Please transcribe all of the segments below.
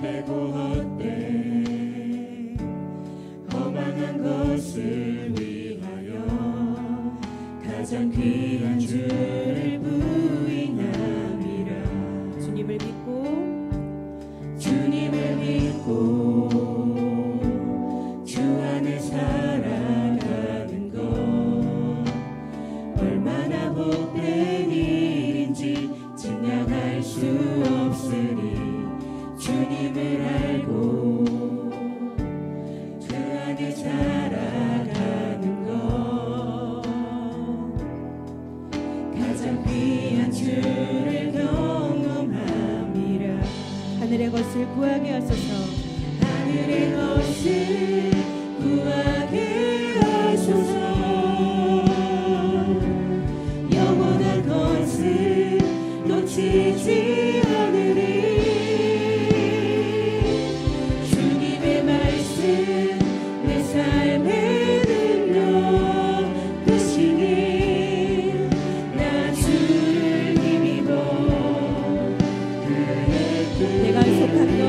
참되고 헛된 허망한 것을 위하여 가장 귀한 주를 부인함이라. 주님을 믿고 주 안에 살아가는 것 얼마나 복된 일인지 증량할 수 없으니 주님을 알고 주 안에 살아가는 것 가장 귀한 주를 경험함이라. 하늘의 것을 구하게 하소서. 하늘의 것을 구하게 하소서. 영원한 것을 놓치지 않으리. 주님의 말씀 내 삶의 능력 되시니 나 주를 힘입어 내가 속한 것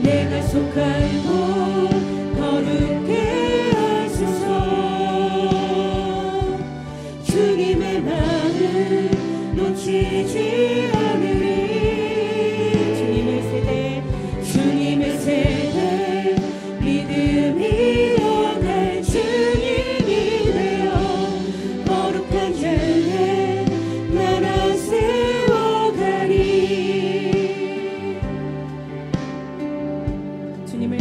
내가 속한 곳 거룩해 하소서. 주님의 마음 놓치지 않으리. 주님의 세대 믿음이 어갈 주님이 되어 거룩한 자의 나라 세워가리. 주님을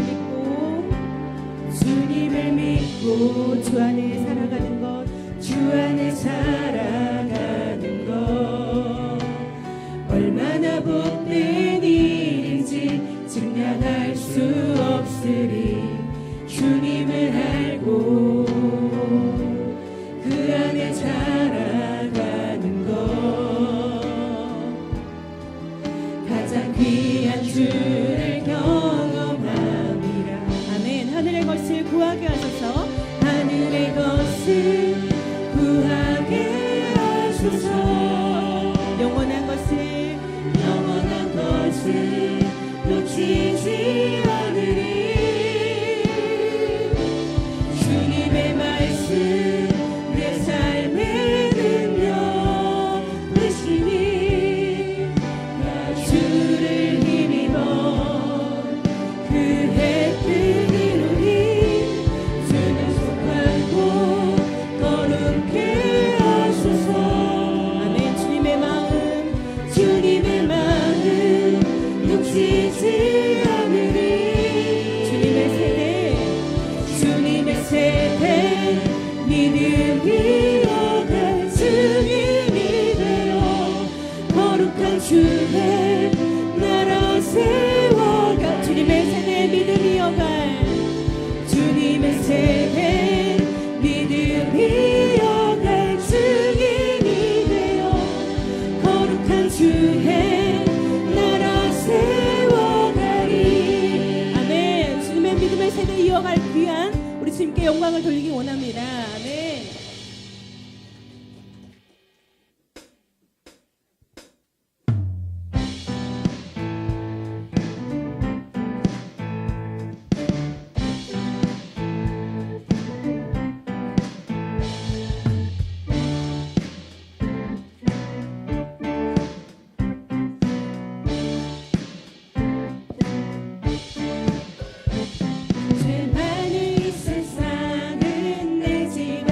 믿고 주 안에 살아가는 것 주 안에 살아가는 것 얼마나 복된 일인지 증량할 수 없으리. 주님을 알고 그 안에 살아가는 것 가장 귀한 주를 경험함이라. 아멘. 하늘의 것을 구하게 하소서. 하늘의 것을 구하게 하소서. 영원한 것을 놓치지 않으리. 주님의 말씀 내 삶의 능력 되시니 나 주를 힘입어 그 햇빛 이루니 주는 속한 곳 거룩해 하소서. 아멘. 주님의 마음 놓치지 않으리. 주님의 세대 믿음이 어갈 주님이 되어 거룩한 주의 나라 세워가. 주님의 세대 믿음이 어갈 주님의 세대 믿음이 어갈 주님이 되어 거룩한 주의 나라 세워가리. 아멘. 주님의 믿음의 세대 이어갈 귀한 우리 주님께 영광을 돌리기 원합니다. 아멘. 죄 많은 이 세상은 내 집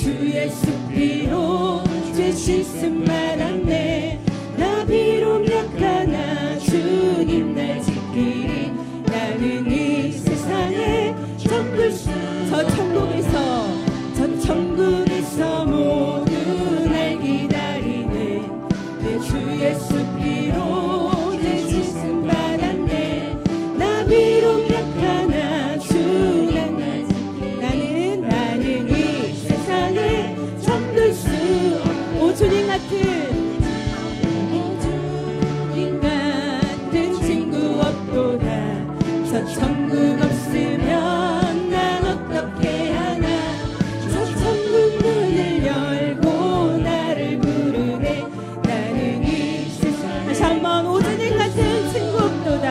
주의 숲비로 죄 씻음 받았네. 나 비록 약하나 주님 날 지키리. 나는 이 세상에 저 천국에서 모두 날 기다리네. 내 주의 숲비로 죄 씻음 받았네. 나 비록 약하나 주님 날 지키리. 나는 이 세상에 잠들 수 없네. 오 주님 같은 친구 없도다. 저 천국 없으면 난 어떻게 하나. 저 천국 문을 열고 나를 부르네. 나는 이 세상. 다시 한번 오 주님 같은 친구 없도다.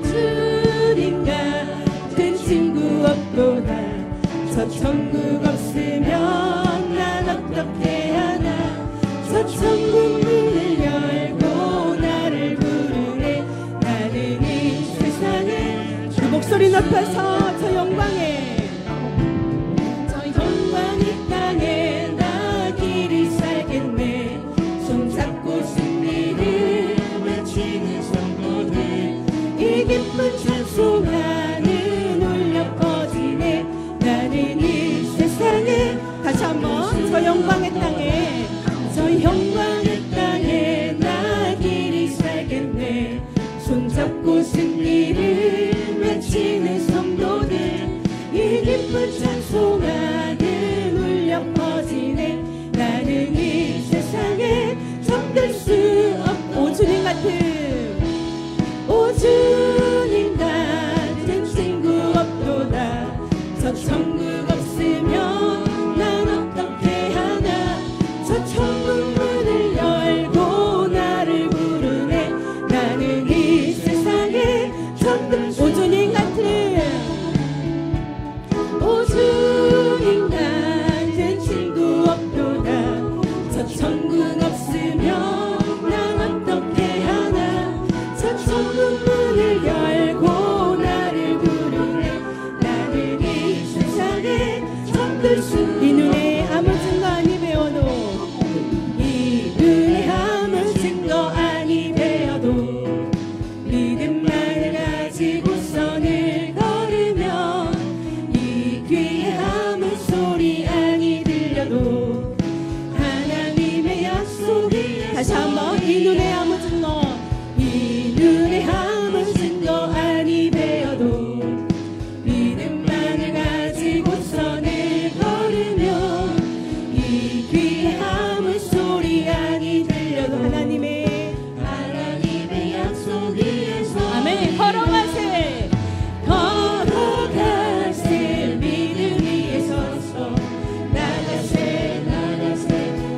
주님 같은 친구 없도다. 저 천국 없으면 난 어떻게 하나. 저 천국 문을 열고 나를 부르네. 나는 이 세상에 그 목소리 높여서 저 영광에 땅에 나 길이 살겠네. 손잡고 승리를 외치는 성도들. 이 기쁜 찬송하는 울려 퍼지네. 나는 이 세상에 다시 한번 저 영광의 땅에 저 영광의 땅에 나 길이 살겠네. 손잡고 승리를 외치는 성도들. 이 기쁜 찬송하는 울려 퍼지네. 나는 이 세상에 잠들 수 없고. 오 주님 같은 오 주님 같은 친구 없도다. 저 천국 없으면 난 어떻게 하나. 저 천국 문을 열고 나를 부르네. 나는 이 세상에 잠들 수 오 주님 같은 오 주님 같은 친구 없도다. 저 천국 없으면 난 어떻게 하나. 저 천국 문을 열고 나를 부르네. 나는 이 세상에 잠들 수. 이 눈에 아무 증거 아니 배워도 이 눈에 아무 증거 아니 되어도 믿음만을 가지고서 늘 걸으면 이 귀에 아무 소리 아니 들려도 하나님의 약속이. 다시 한번 이 눈에 아무 증거 이 눈에 아무 증거 아니 되어도 믿음만을 가지고서 늘 걸으면 이 귀에 아무 소리 아니 들려도 하나님의 약속 위에서 아멘 걸어가세 걸어가세. 믿음 위에 서서 나가세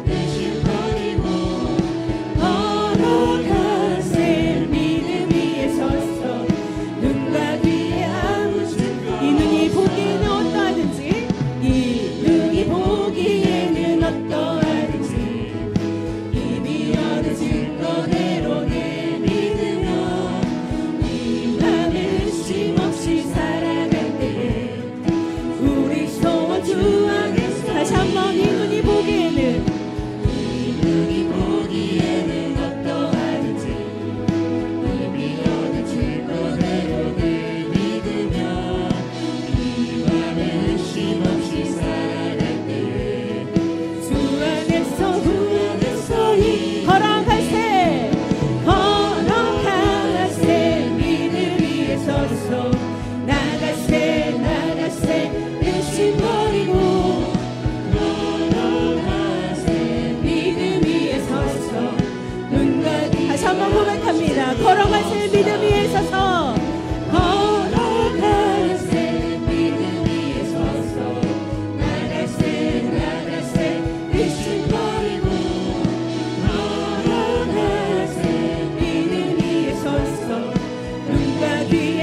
대신 버리고. 걸어가세. 믿음 위에 서서 눈과 귀에 아무 증거. 이 눈이 보기에는 어떠하든지 이 눈이 보기에는 어떠하든지 이미 얻은 증거대로 내믿으며 이 맘에 의심 없이 살아갈 때에 우리 소원 주 안에서. 다시 한번 이 눈이 보기에는 이 눈이 보기에는 어떠하든지 이미 얻은 증거대로 내믿으며 이 맘에 의심 없이 살아갈 때에 주 안에서 이 걸어가세 걸어가세. 믿음 위에 서서 나가세 대신 버리고. 걸어가세. 믿음 위에 서서 눈과 귀. 다시 한번 고백합니다. 걸어가세 믿음 위에 서서 걸어가세. 믿음 위에 서서 나가세 대신 버리고. 걸어가세. 믿음 위에 서서 눈과 귀에.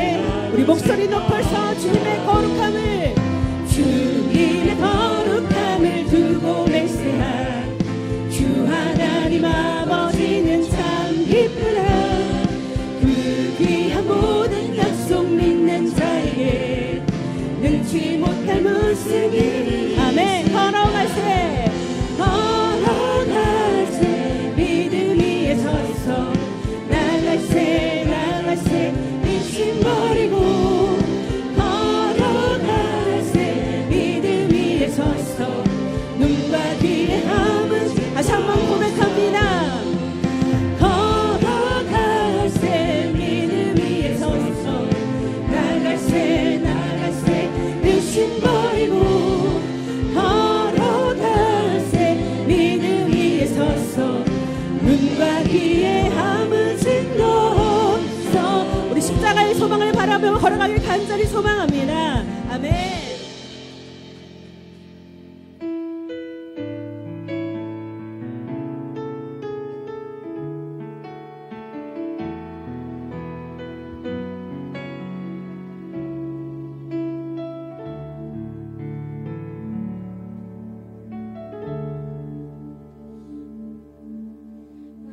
우리 목소리 높여서 주님의 거룩함을 주님의 거룩함을 두고 맹세한 주 하나님 아버지는 참 기쁘다. 그 귀한 모든 약속 믿는 자에게 능치 못할 무슨 일이 버리고 걸어가세 믿음 위에 서서 눈과 귀에 함으신 곳서 우리 십자가의 소망을 바라보며 걸어가길 간절히 소망합니다. 아멘.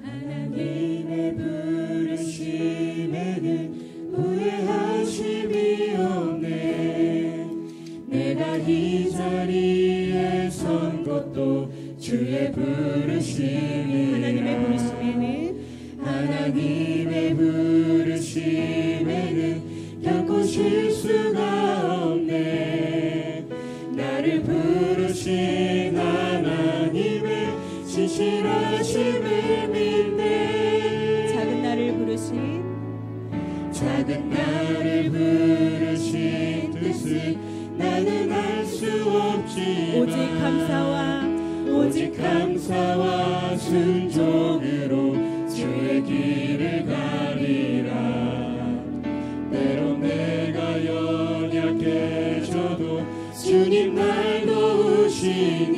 하나님의 부르심에는 후회하심이 없네. 내가 이 자리에 선 것도 주의 부르심이야. 하나님의 부르심에는 결코 실수가 없네. 나를 부르신 하나님의 신실하심을 믿네. 작은 나를 부르신 뜻을 나는 알 수 없지만 오직 감사와 순종으로 주의 길을 가리라. 때론 내가 연약해져도 주님 날 도우시니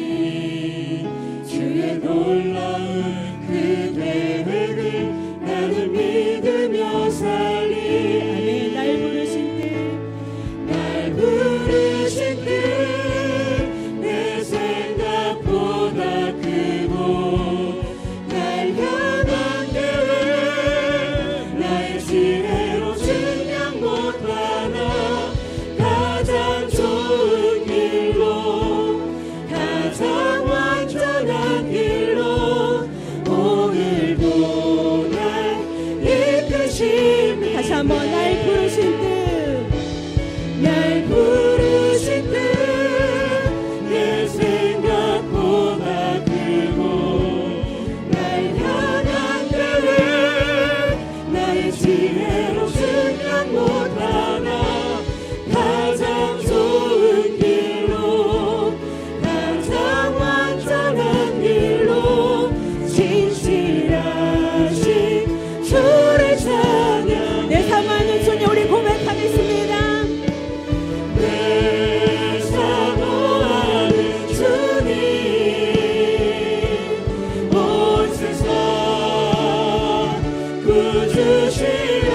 주의 놀라운 그 계획을 나는 믿으며 살리. 아멘. 날 부르신 뜻 내 생각보다 크고 날 향한 계획 나의 지혜로 증명 못하나 가장 좋은 길로 가장 완전한 길로 오늘도 날 이끄십니다. 다시 한번 날 부르신 뜻 날 부르신 뜻 내 생각보다 크고 날 향한 계획 나의 지혜로 증명 못하나 가장 좋은 길로 가장 완전한 길로 진실하신 주를 찬양. 내 삶 안에 주님 우리 고백하겠습니다. 내 사모하는 주님 온 세상 구주시라.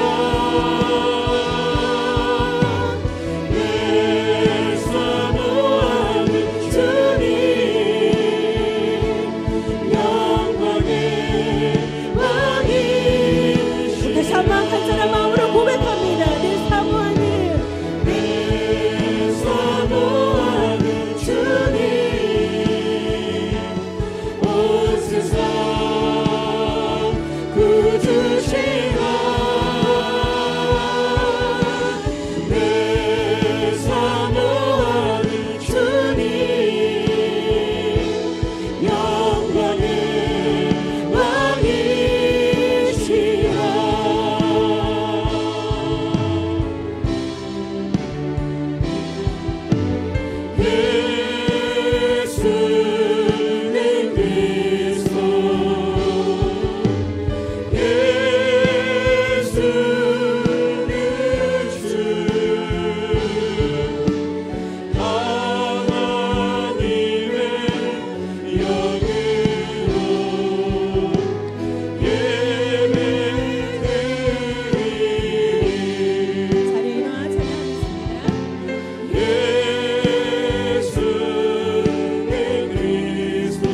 내 사모하는 주님 영광의 왕이시라. 다시 한번 간절한 마음으로 고백합니다. 내 사모하는 사모하는 주님 온 세상 구주시라. 내 사모하는 주님 영광의 왕이시라. 예수는 그리스도 예수는 주 하나님의 영으로 예배드리리. 자리에 일어나 찬양하겠습니다. 예수는 그리스도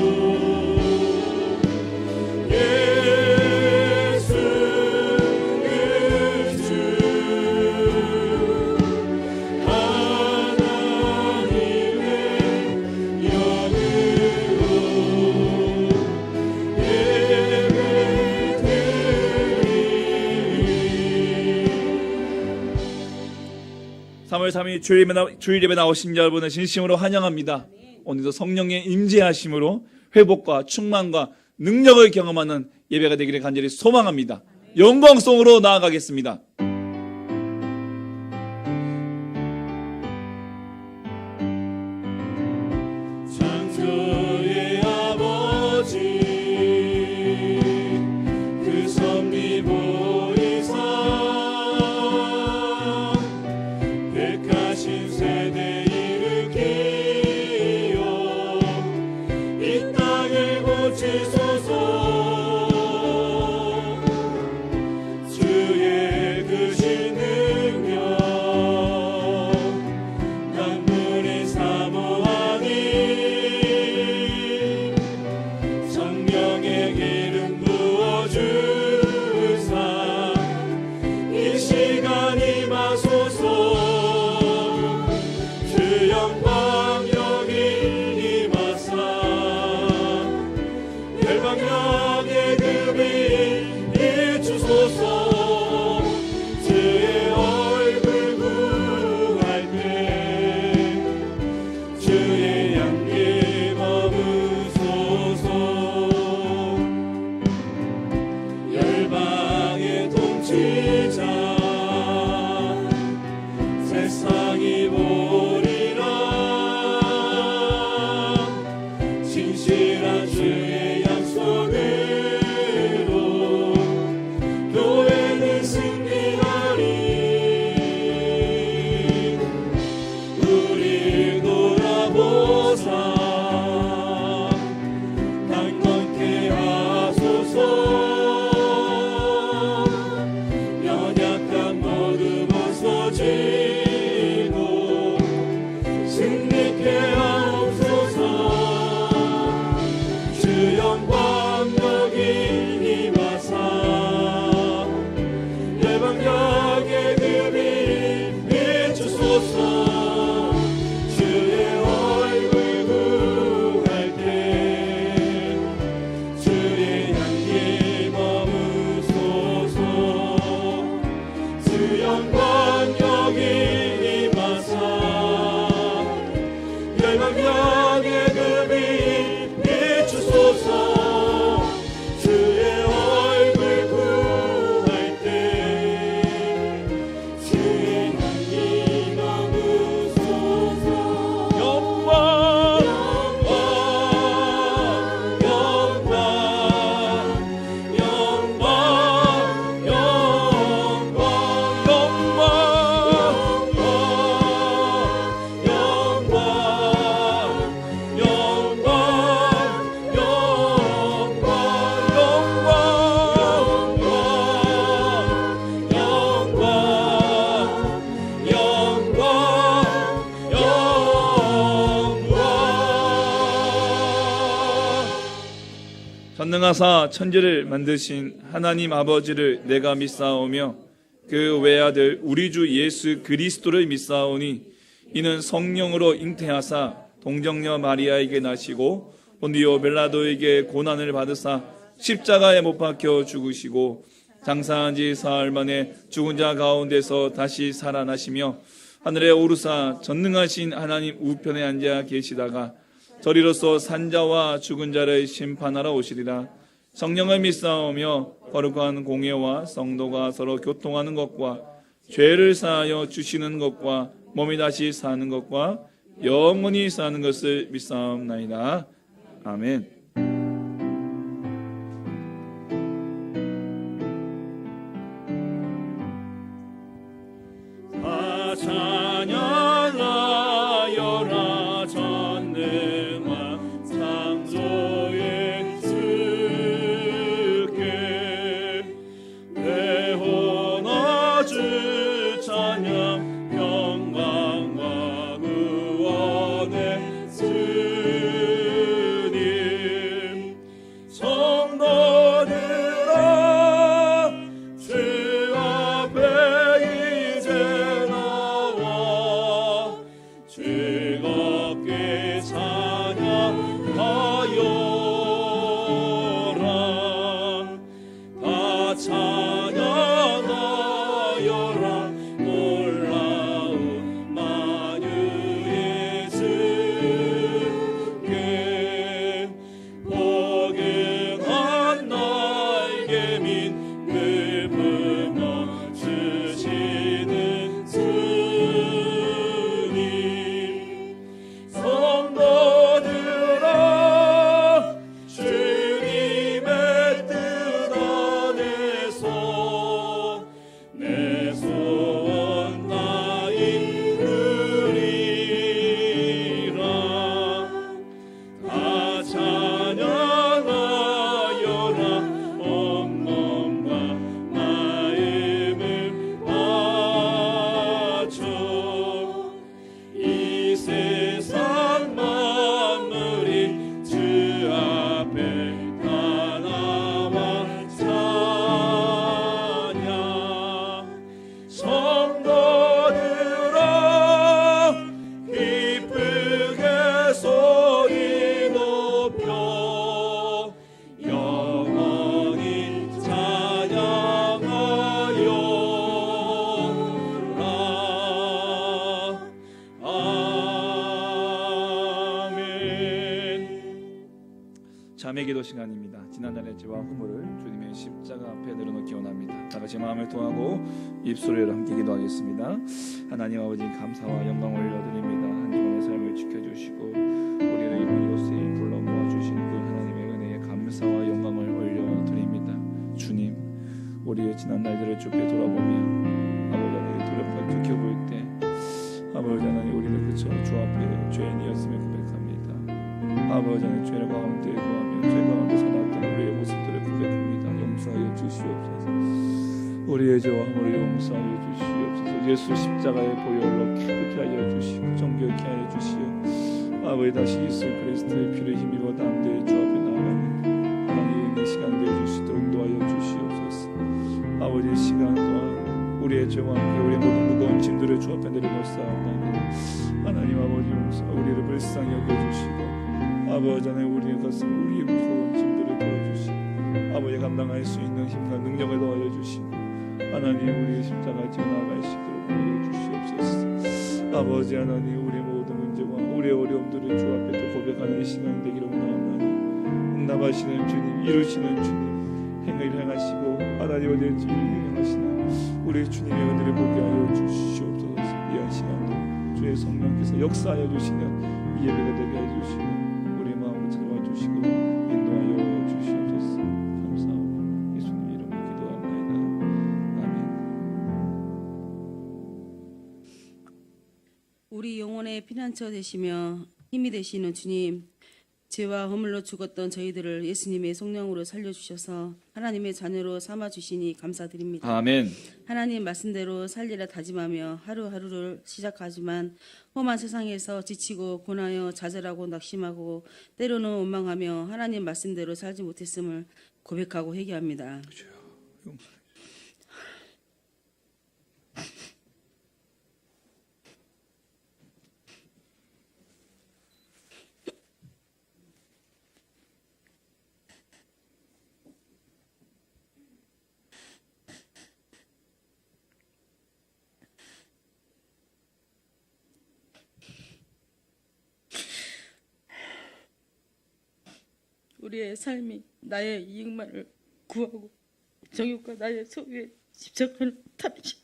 예수는 주 하나님의 영으로 예배드리리. 3월 3일 주일 예배 나오신 여러분을 진심으로 환영합니다. 오늘도 성령의 임재하심으로 회복과 충만과 능력을 경험하는 예배가 되기를 간절히 소망합니다. 영광송으로 나아가겠습니다. 전능하사 천지를 만드신 하나님 아버지를 내가 믿사오며 그 외아들 우리 주 예수 그리스도를 믿사오니 이는 성령으로 잉태하사 동정녀 마리아에게 나시고 본디오 빌라도에게 고난을 받으사 십자가에 못 박혀 죽으시고 장사한 지 사흘 만에 죽은 자 가운데서 다시 살아나시며 하늘에 오르사 전능하신 하나님 우편에 앉아 계시다가 저리로서 산자와 죽은 자를 심판하러 오시리라. 성령을 믿사오며 거룩한 공예와 성도가 서로 교통하는 것과 죄를 사하여 주시는 것과 몸이 다시 사는 것과 영원히 사는 것을 믿사옵나이다. 아멘. 찬양하여라 전능한 창조의 주께 대혼아 주 찬양 영광과 구원의 주님 성도들아 주 앞에 이제 나와 즐겁게 찬양하여라 다 찬양하여라 놀라운 만유의 주께 포근한 날개민 늘 품어주시는 주님 성도들아 주님의 뜻 안에서 내 소원 다 이루리라 다 찬양하여라 온 몸과 마음을 바쳐 이 세상 만물이 주 앞에 다 나와 찬양 성도들아 기쁘게 소리 높여 영원히 찬양하여라 아멘. 자매기도 시간입니다. 지난날의 죄와 허물을 주님의 십자가 앞에 내려놓기 원합니다. 다같이 마음을 통하고 입술을 함께 기도하겠습니다. 하나님 아버지 감사와 영광을 올려드립니다. 한 주간의 삶을 지켜주시고 우리를 이번 이곳에 불러 모아주신 그 하나님의 은혜에 감사와 영광을 올려드립니다. 주님, 우리의 지난 날들을 좁게 돌아보며 아버지 하나님 두렵게 지켜볼 때 아버지 하나님 우리를 그쳐 주 앞에 죄인이었음을 고백합니다. 아버지 하나님 죄를 가운데 구하며 죄 가운데 살았던 우리의 모습들을 고백합니다. 용서하여 주시옵소서. 우리의 죄와 허물을 용서하여 주시옵소서. 예수 십자가의 보혈로 깨끗게 하여 주시고 정결케 하여 주시오. 아버지 다시 예수 그리스도의 피를 힘입어 담대히 주 앞에 나아가는 하나님의 시간 되어주시도록 인도하여 주시옵소서. 아버지 시간 동안 우리의 죄와 함께 우리의 모든 무거운 짐들을 주 앞에 내려놓사옵나니 하나님 아버지 용서 우리를 불쌍히 여겨주시고 아버지 하나님 우리의 가슴 우리의 무거운 짐들을 덜어주시고 아버지 감당할 수 있는 힘과 능력을 더하여 주시고 하나님 우리의 십자가에 지어나갈 수 있도록 하여 주시옵소서. 아버지 하나님 우리의 모든 문제와 우리의 어려움들을 주 앞에 또 고백하는 시간이 되기를 원하오나니 응답하시는 주님 이루시는 주님 행을 행하시고 하나님 어디에 주를 행하시는 우리 주님의 은혜를 보게 하여 주시옵소서. 이한 시간도 주의 성령께서 역사하여 주시는 이 예배가 되게 해 주시고 우리 마음을 찾아와 주시고 인도하여 주시옵소서. 감사합니다. 예수님 이름으로 기도합니다. 아멘. 우리 영혼의 피난처 되시며 힘이 되시는 주님, 죄와 허물로 죽었던 저희들을 예수님의 성령으로 살려주셔서 하나님의 자녀로 삼아주시니 감사드립니다. 아멘. 하나님 말씀대로 살리라 다짐하며 하루하루를 시작하지만 험한 세상에서 지치고 고나여 좌절하고 낙심하고 때로는 원망하며 하나님 말씀대로 살지 못했음을 고백하고 회개합니다. 우리의 삶이 나의 이익만을 구하고 정욕과 나의 소유에 집착하는 탓이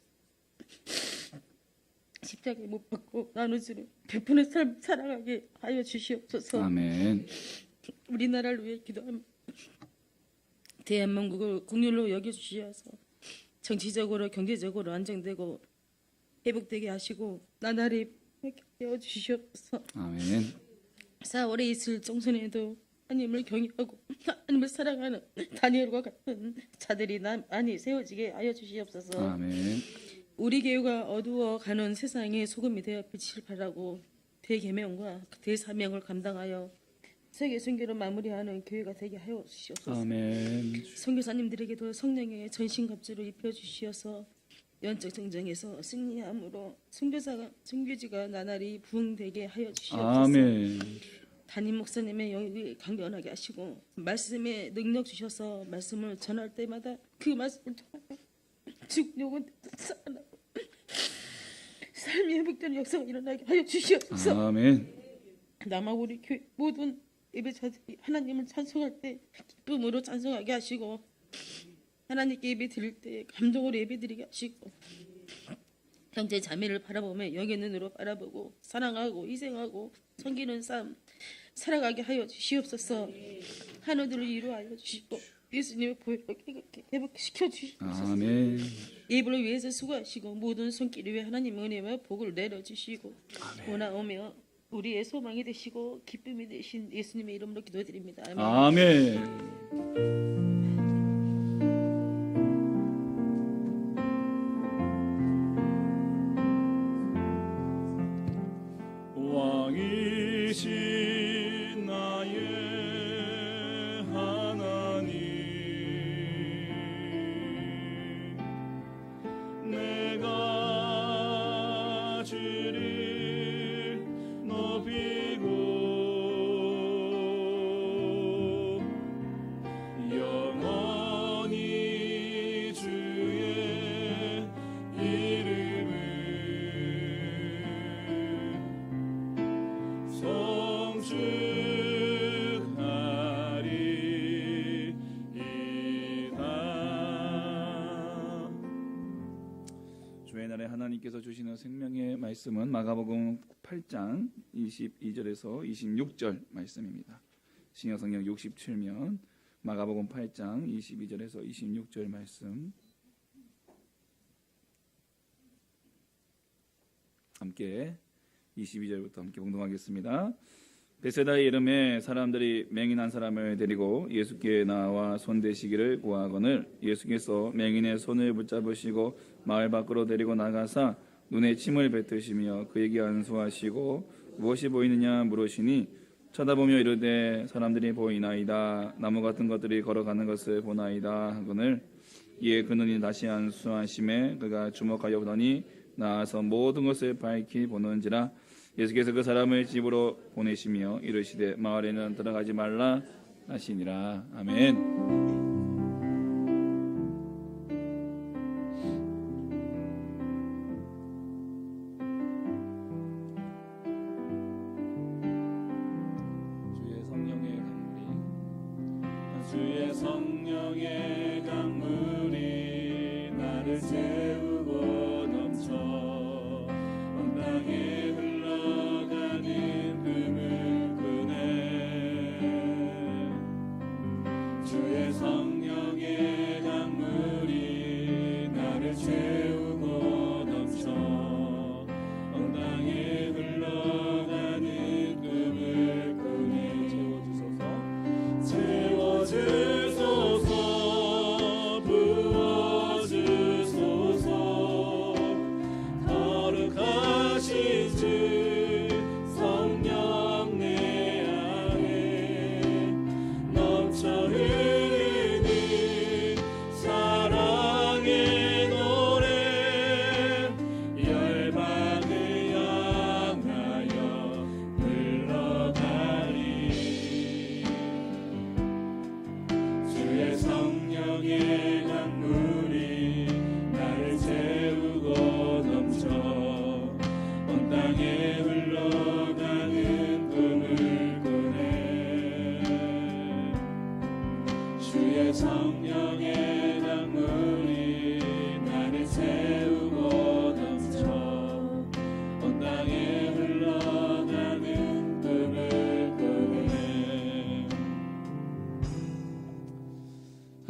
십자가에 못 박고 나누주는 베푸는 삶을 살아가게 하여 주시옵소서. 아멘. 우리나라를 위해 기도하며 대한민국을 국률로 여겨주시어서 정치적으로 경제적으로 안정되고 회복되게 하시고 나날이 회복되어 주시옵소서. 아멘. 4월에 있을 총선에도 하나님을 경외하고 하나님을 사랑하는 다니엘과 같은 자들이 많이 세워지게 하여 주시옵소서. 아멘. 우리 교회가 어두워가는 세상에 소금이 되어 빛을 발하고 대계명과 대사명을 감당하여 세계 순교를 마무리하는 교회가 되게 하여 주시옵소서. 아멘. 선교사님들에게도 성령의 전신갑주를 입혀 주시어서 영적 전쟁에서 승리함으로 선교지가 나날이 부흥되게 하여 주시옵소서. 아멘. 담임 목사님의 영이 강건하게 하시고 말씀에 능력 주셔서 말씀을 전할 때마다 그 말씀을 통하여 죽은 영혼 살아나고 삶이 회복되는 역사가 일어나게 하여 주시옵소서. 아멘. 남아 우리 교회 모든 예배자들이 하나님을 찬송할 때 기쁨으로 찬송하게 하시고 하나님께 예배 드릴 때 감동으로 예배 드리게 하시고 형제 자매를 바라보며 영의 눈으로 바라보고 사랑하고 희생하고 섬기는 삶 살아가게 하여 주시옵소서. 하늘들을 이루하여 주시고 예수님의 보혈을 회복시켜 주시옵소서. 아멘. 예배를 위해서 수고하시고 모든 손길을 위해 하나님 은혜와 복을 내려주시고 원하오며 우리의 소망이 되시고 기쁨이 되신 예수님의 이름으로 기도드립니다. 아멘. 아멘. 왕이신 나의 하나님, 내가 주를 높이고 영원히 주의 이름을 주의 날에 하나님께서 주시는 생명의 말씀은 마가복음 8장 22절에서 26절 말씀입니다. 신약성경 67면 마가복음 8장 22절에서 26절 말씀 함께 22절부터 함께 봉독하겠습니다. 베세다의 이름에 사람들이 맹인한 사람을 데리고 예수께 나와 손대시기를 구하거늘 예수께서 맹인의 손을 붙잡으시고 마을 밖으로 데리고 나가사 눈에 침을 뱉으시며 그에게 안수하시고 무엇이 보이느냐 물으시니 쳐다보며 이르되 사람들이 보이나이다. 나무 같은 것들이 걸어가는 것을 보나이다 하거늘 이에 그 눈이 다시 안수하심에 그가 주목하여 보더니 나아서 모든 것을 밝히 보는지라. 예수께서 그 사람을 집으로 보내시며 이르시되 마을에는 들어가지 말라 하시니라. 아멘. 주의 성령의 강물이 나를 채우고 넘쳐 온 땅에 흘러가는 흠을 끄네. 주의 성령의 강물이 나를 채우고 넘쳐 온 땅에 흘러가는 흠을 끄네.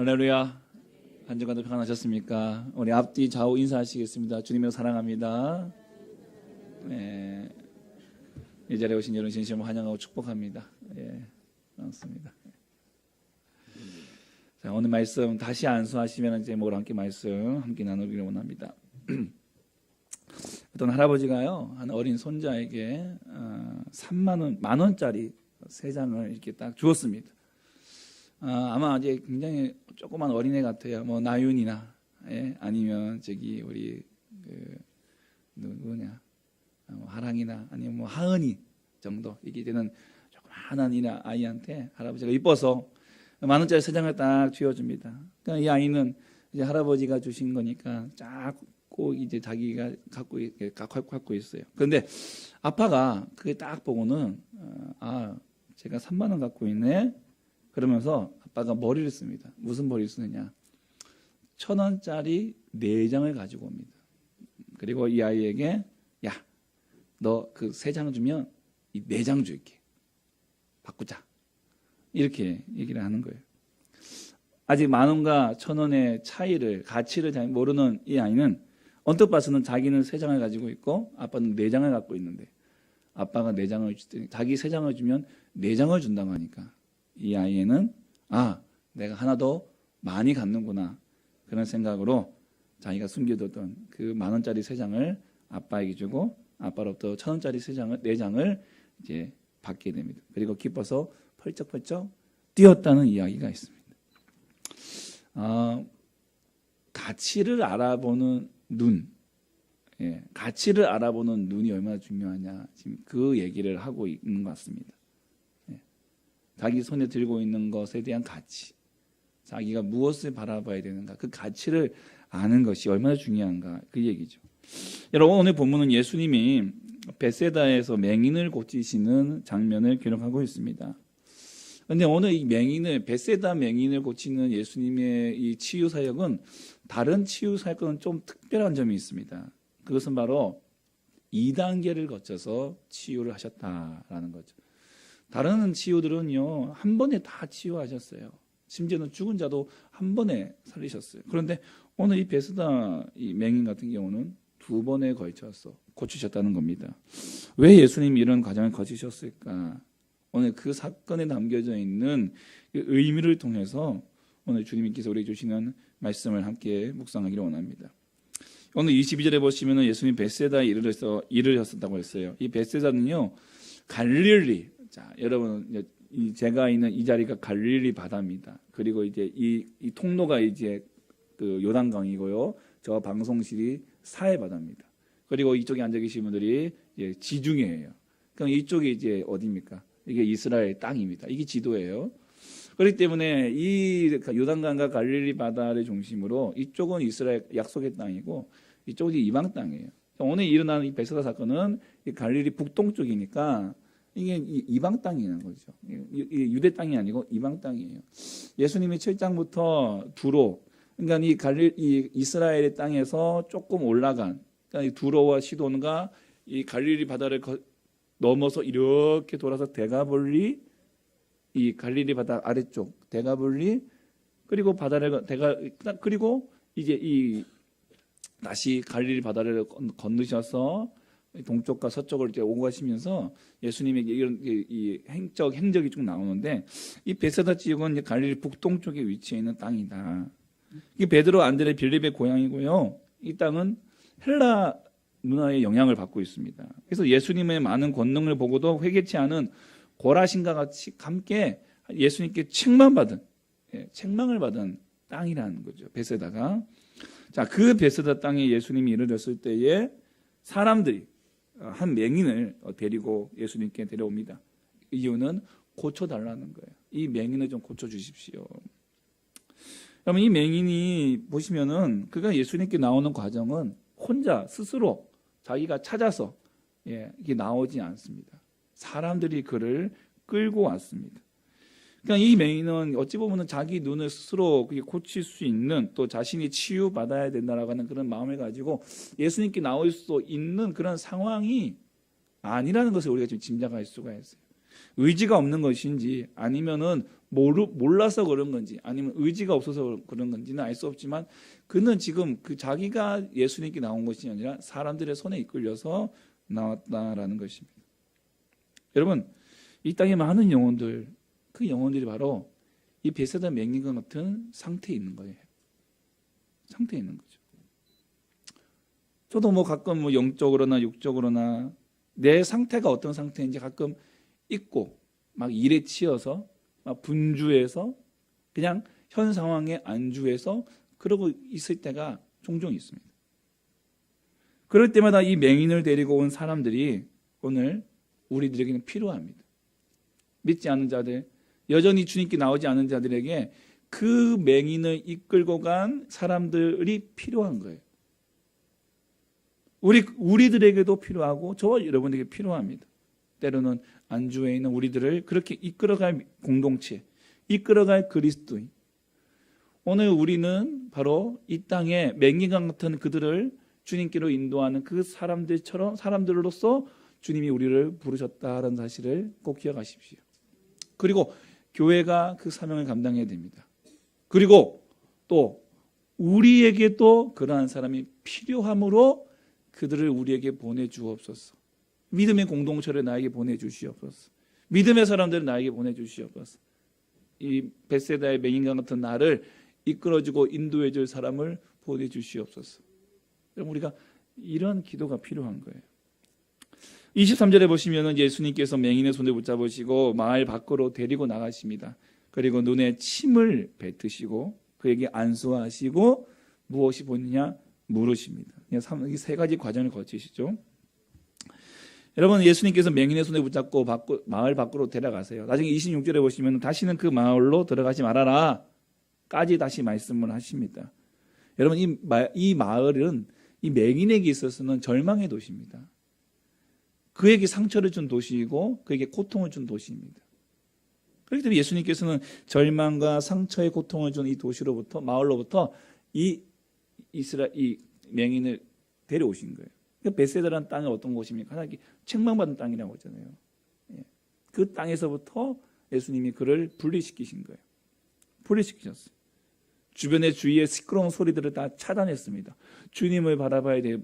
할렐루야. 한 주간도 평안하셨습니까? 우리 앞뒤 좌우 인사하시겠습니다. 주님을 사랑합니다. 네. 이 자리에 오신 여러분 진심으로 환영하고 축복합니다. 예, 반갑습니다. 자, 오늘 말씀 다시 안수하시면 이제 모두 함께 말씀 함께 나누기를 원합니다. 어떤 할아버지가요, 한 어린 손자에게 3만 원짜리 3장을 이렇게 딱 주었습니다. 아마 이제 굉장히 조그만 어린애 같아요. 뭐 나윤이나, 예? 아니면 저기 우리 누구냐, 하랑이나 아니면 뭐 하은이 정도 이게 되는 조그만한 아이한테 할아버지가 이뻐서 10,000원짜리 3장을 딱 쥐어줍니다. 그러니까 이 아이는 이제 할아버지가 주신 거니까 꼭 이제 자기가 갖고 있어요. 그런데 아빠가 그게 딱 보고는 제가 3만 원 갖고 있네. 그러면서 아빠가 머리를 씁니다. 무슨 머리를 쓰느냐? 1,000원짜리 4장을 가지고 옵니다. 그리고 이 아이에게 야, 너 그 3장 주면 이 4장 줄게. 바꾸자. 이렇게 얘기를 하는 거예요. 아직 10,000원과 1,000원의 차이를, 가치를 잘 모르는 이 아이는 언뜻 봐서는 자기는 3장을 가지고 있고 아빠는 4장을 갖고 있는데, 아빠가 4장을 주더니 자기 3장을 주면 4장을 준다고 하니까 이 아이에는 내가 하나 더 많이 갖는구나, 그런 생각으로 자기가 숨겨뒀던 그 10,000원짜리 3장을 아빠에게 주고 아빠로부터 1,000원짜리 4장을 이제 받게 됩니다. 그리고 기뻐서 펄쩍펄쩍 뛰었다는 이야기가 있습니다. 가치를 알아보는 눈, 가치를 알아보는 눈이 얼마나 중요하냐, 지금 그 얘기를 하고 있는 것 같습니다. 자기 손에 들고 있는 것에 대한 가치, 자기가 무엇을 바라봐야 되는가, 그 가치를 아는 것이 얼마나 중요한가, 그 얘기죠. 여러분, 오늘 본문은 예수님이 벳세다에서 맹인을 고치시는 장면을 기록하고 있습니다. 그런데 오늘 이 벳세다 맹인을 고치는 예수님의 이 치유 사역은 다른 치유 사역과는 좀 특별한 점이 있습니다. 그것은 바로 2단계를 거쳐서 치유를 하셨다라는 거죠. 다른 치유들은요, 한 번에 다 치유하셨어요. 심지어는 죽은 자도 한 번에 살리셨어요. 그런데 오늘 이 벳세다 이 맹인 같은 경우는 2번에 걸쳐서 고치셨다는 겁니다. 왜 예수님이 이런 과정을 거치셨을까? 오늘 그 사건에 담겨져 있는 그 의미를 통해서 오늘 주님께서 우리에게 주시는 말씀을 함께 묵상하기를 원합니다. 오늘 22절에 보시면 예수님 벳세다에 이르렀다고 했어요. 이 벳세다는요, 갈릴리. 자, 여러분, 제가 있는 이 자리가 갈릴리 바다입니다. 그리고 이제 이 통로가 이제 그 요단강이고요. 저 방송실이 사해 바다입니다. 그리고 이쪽에 앉아 계신 분들이 이제 지중해예요. 그럼 이쪽이 이제 어디입니까? 이게 이스라엘 땅입니다. 이게 지도예요. 그렇기 때문에 이 요단강과 갈릴리 바다를 중심으로 이쪽은 이스라엘 약속의 땅이고 이쪽은 이방 땅이에요. 오늘 일어나는 이 벳세다 사건은 이 갈릴리 북동쪽이니까 이게 이방 땅이라는 거죠. 유대 땅이 아니고 이방 땅이에요. 예수님이 7장부터 두로, 그러니까 이 이스라엘의 땅에서 조금 올라간, 그러니까 이 두로와 시돈과 이 갈릴리 바다를 넘어서 이렇게 돌아서 데가볼리, 이 갈릴리 바다 아래쪽 데가볼리, 그리고 그리고 이제 이 다시 갈릴리 바다를 건너셔서 동쪽과 서쪽을 이제 오고 가시면서 예수님에게 이런 이 행적이 쭉 나오는데, 이 벳세다 지역은 갈릴리 북동쪽에 위치해 있는 땅이다. 이게 베드로, 안드레, 빌립의 고향이고요. 이 땅은 헬라 문화의 영향을 받고 있습니다. 그래서 예수님의 많은 권능을 보고도 회개치 않은 고라신과 같이 함께 예수님께 책망을 받은 땅이라는 거죠. 벳세다가. 자, 그 벳세다 땅에 예수님이 이르렀을 때에 사람들이 한 맹인을 데리고 예수님께 데려옵니다. 이유는 고쳐달라는 거예요. 이 맹인을 좀 고쳐주십시오. 그러면 이 맹인이 보시면은 그가 예수님께 나오는 과정은 혼자 스스로 자기가 찾아서 이게 나오지 않습니다. 사람들이 그를 끌고 왔습니다. 그러니까 이 맹인은 어찌 보면 자기 눈을 스스로 고칠 수 있는, 또 자신이 치유받아야 된다라고 하는 그런 마음을 가지고 예수님께 나올 수 있는 그런 상황이 아니라는 것을 우리가 지금 짐작할 수가 있어요. 의지가 없는 것인지 아니면은 몰라서 그런 건지 아니면 의지가 없어서 그런 건지는 알 수 없지만 그는 지금 그 자기가 예수님께 나온 것이 아니라 사람들의 손에 이끌려서 나왔다라는 것입니다. 여러분, 이 땅에 많은 영혼들, 그 영혼들이 바로 이 베세다 맹인과 같은 상태에 있는 거예요. 상태에 있는 거죠. 저도 뭐 가끔 뭐 영적으로나 육적으로나 내 상태가 어떤 상태인지 가끔 잊고 막 일에 치여서 막 분주해서 그냥 현 상황에 안주해서 그러고 있을 때가 종종 있습니다. 그럴 때마다 이 맹인을 데리고 온 사람들이 오늘 우리들에게는 필요합니다. 믿지 않는 자들, 여전히 주님께 나오지 않은 자들에게 그 맹인을 이끌고 간 사람들이 필요한 거예요. 우리들에게도 필요하고 저와 여러분에게 필요합니다. 때로는 안주에 있는 우리들을 그렇게 이끌어갈 공동체, 이끌어갈 그리스도인. 오늘 우리는 바로 이 땅에 맹인과 같은 그들을 주님께로 인도하는 그 사람들로서 주님이 우리를 부르셨다는 사실을 꼭 기억하십시오. 그리고 교회가 그 사명을 감당해야 됩니다. 그리고 또 우리에게도 그러한 사람이 필요하므로 그들을 우리에게 보내주옵소서. 믿음의 공동체를 나에게 보내주시옵소서. 믿음의 사람들을 나에게 보내주시옵소서. 이 벳세다의 맹인과 같은 나를 이끌어주고 인도해줄 사람을 보내주시옵소서. 여러분, 우리가 이런 기도가 필요한 거예요. 23절에 보시면 예수님께서 맹인의 손을 붙잡으시고 마을 밖으로 데리고 나가십니다. 그리고 눈에 침을 뱉으시고 그에게 안수하시고 무엇이 보이느냐 물으십니다. 이 세 가지 과정을 거치시죠. 여러분, 예수님께서 맹인의 손을 붙잡고 마을 밖으로 데려가세요. 나중에 26절에 보시면 다시는 그 마을로 들어가지 말아라 까지 다시 말씀을 하십니다. 여러분, 이 마을은 이 맹인에게 있어서는 절망의 도시입니다. 그에게 상처를 준 도시이고 그에게 고통을 준 도시입니다. 그렇기 때문에 예수님께서는 절망과 상처의 고통을 준 이 도시로부터, 마을로부터 이 맹인을 데려오신 거예요. 벳세다라는 땅은 어떤 곳입니까? 하나님께 책망받은 땅이라고 하잖아요. 그 땅에서부터 예수님이 그를 분리시키신 거예요. 분리시키셨어요. 주변의 주위의 시끄러운 소리들을 다 차단했습니다. 주님을 바라봐야 돼요.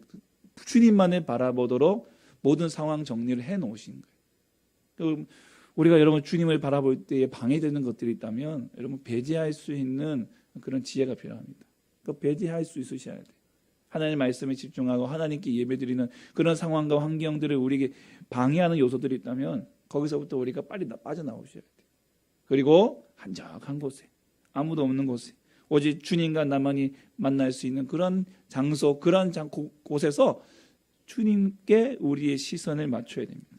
주님만을 바라보도록 모든 상황 정리를 해놓으신 거예요. 우리가 여러분 주님을 바라볼 때에 방해되는 것들이 있다면 여러분 배제할 수 있는 그런 지혜가 필요합니다. 그 배제할 수 있으셔야 돼요. 하나님의 말씀에 집중하고 하나님께 예배드리는 그런 상황과 환경들을 우리에게 방해하는 요소들이 있다면 거기서부터 우리가 빨리 빠져나오셔야 돼요. 그리고 한적한 곳에, 아무도 없는 곳에 오직 주님과 나만이 만날 수 있는 그런 장소, 그런 곳에서 주님께 우리의 시선을 맞춰야 됩니다.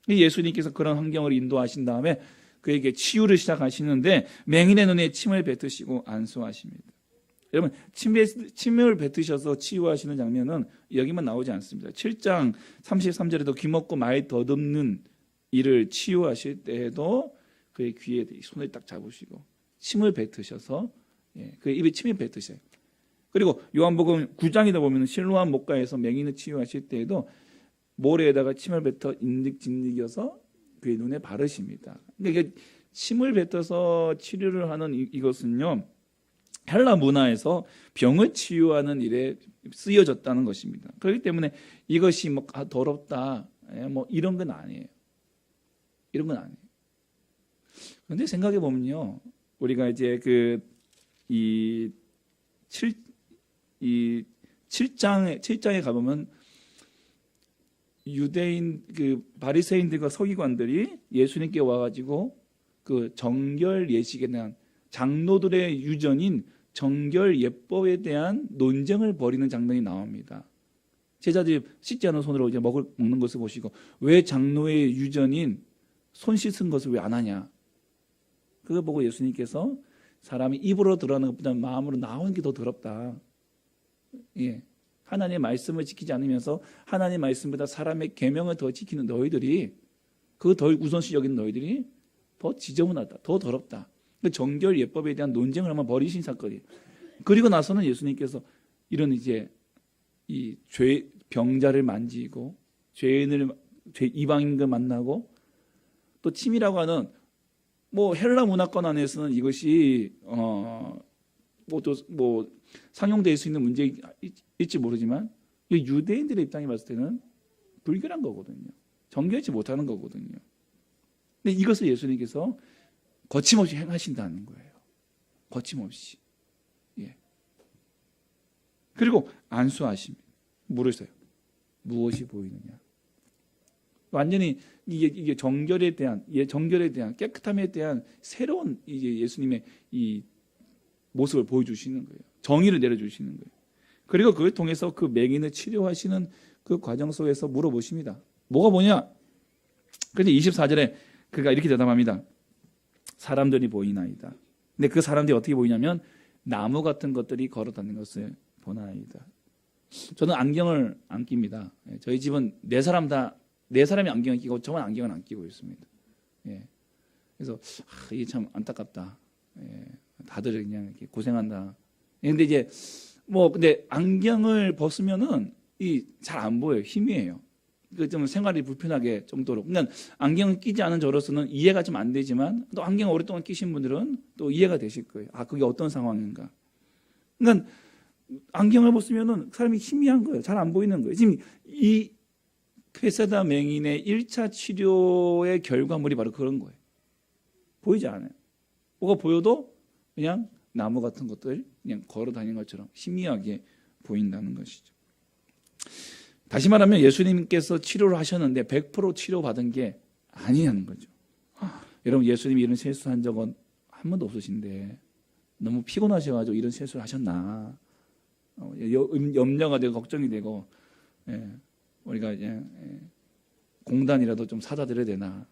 예수님께서 그런 환경을 인도하신 다음에 그에게 치유를 시작하시는데 맹인의 눈에 침을 뱉으시고 안수하십니다. 여러분, 침을 뱉으셔서 치유하시는 장면은 여기만 나오지 않습니다. 7장 33절에도 귀먹고 말 더듬는 이를 치유하실 때에도 그의 귀에 손을 딱 잡으시고 침을 뱉으셔서 그 입에 침을 뱉으셔요. 그리고 요한복음 9장이다 보면 실로암 목가에서 맹인을 치유하실 때에도 모래에다가 침을 뱉어 진득여서 그의 눈에 바르십니다. 그러니까 침을 뱉어서 치료를 하는 이것은요, 헬라 문화에서 병을 치유하는 일에 쓰여졌다는 것입니다. 그렇기 때문에 이것이 뭐 더럽다, 뭐 이런 건 아니에요. 이런 건 아니에요. 그런데 생각해 보면요, 우리가 이제 이 7장에 가보면 유대인 바리새인들과 서기관들이 예수님께 와가지고 그 정결 예식에 대한 장로들의 유전인 정결 예법에 대한 논쟁을 벌이는 장면이 나옵니다. 제자들이 씻지 않은 손으로 이제 먹는 것을 보시고 왜 장로의 유전인 손 씻은 것을 왜 안 하냐? 그거 보고 예수님께서 사람이 입으로 드러나는 것보다 마음으로 나오는 게 더 더럽다. 하나님의 말씀을 지키지 않으면서 하나님의 말씀보다 사람의 계명을 더 지키는 너희들이, 그 더 우선시 여기는 너희들이 더 지저분하다, 더 더럽다. 그 정결 예법에 대한 논쟁을 한번 벌이신 사건이에요. 그리고 나서는 예수님께서 이런 이제 이 병자를 만지고 이방인과 만나고 또 침이라고 하는 뭐 헬라 문화권 안에서는 이것이 뭐 상용될 수 있는 문제일지 모르지만 유대인들의 입장에 봤을 때는 불결한 거거든요. 정결치 못하는 거거든요. 근데 이것을 예수님께서 거침없이 행하신다는 거예요. 거침없이. 예. 그리고 안수하십니다. 물으세요. 무엇이 보이느냐? 완전히 이게 정결에 대한 깨끗함에 대한 새로운 이제 예수님의 이 모습을 보여주시는 거예요. 정의를 내려주시는 거예요. 그리고 그걸 통해서 그 맹인을 치료하시는 그 과정 속에서 물어보십니다. 뭐가 뭐냐? 그런데 24절에 그가 이렇게 대답합니다. 사람들이 보이나이다. 근데 그 사람들이 어떻게 보이냐면 나무 같은 것들이 걸어다니는 것을 보나이다. 저는 안경을 안 낍니다. 저희 집은 네 사람이 안경을 끼고 저만 안경을 안 끼고 있습니다. 예. 그래서 이게 참 안타깝다. 예. 다들 그냥 이렇게 고생한다. 근데 이제 근데 안경을 벗으면은 잘 안 보여요. 희미해요. 좀 생활이 불편하게 정도로. 그러니까 안경을 끼지 않은 저로서는 이해가 좀 안 되지만 또 안경을 오랫동안 끼신 분들은 또 이해가 되실 거예요. 그게 어떤 상황인가. 그러니까 안경을 벗으면은 사람이 희미한 거예요. 잘 안 보이는 거예요. 지금 이 베세다 맹인의 1차 치료의 결과물이 바로 그런 거예요. 보이지 않아요. 뭐가 보여도 그냥 나무 같은 것들 그냥 걸어 다니는 것처럼 희미하게 보인다는 것이죠. 다시 말하면 예수님께서 치료를 하셨는데 100% 치료받은 게 아니냐는 거죠. 여러분 예수님이 이런 실수한 적은 한 번도 없으신데 너무 피곤하셔가지고 이런 실수를 하셨나 염려가 되고 걱정이 되고 우리가 공단이라도 좀 사다 드려야 되나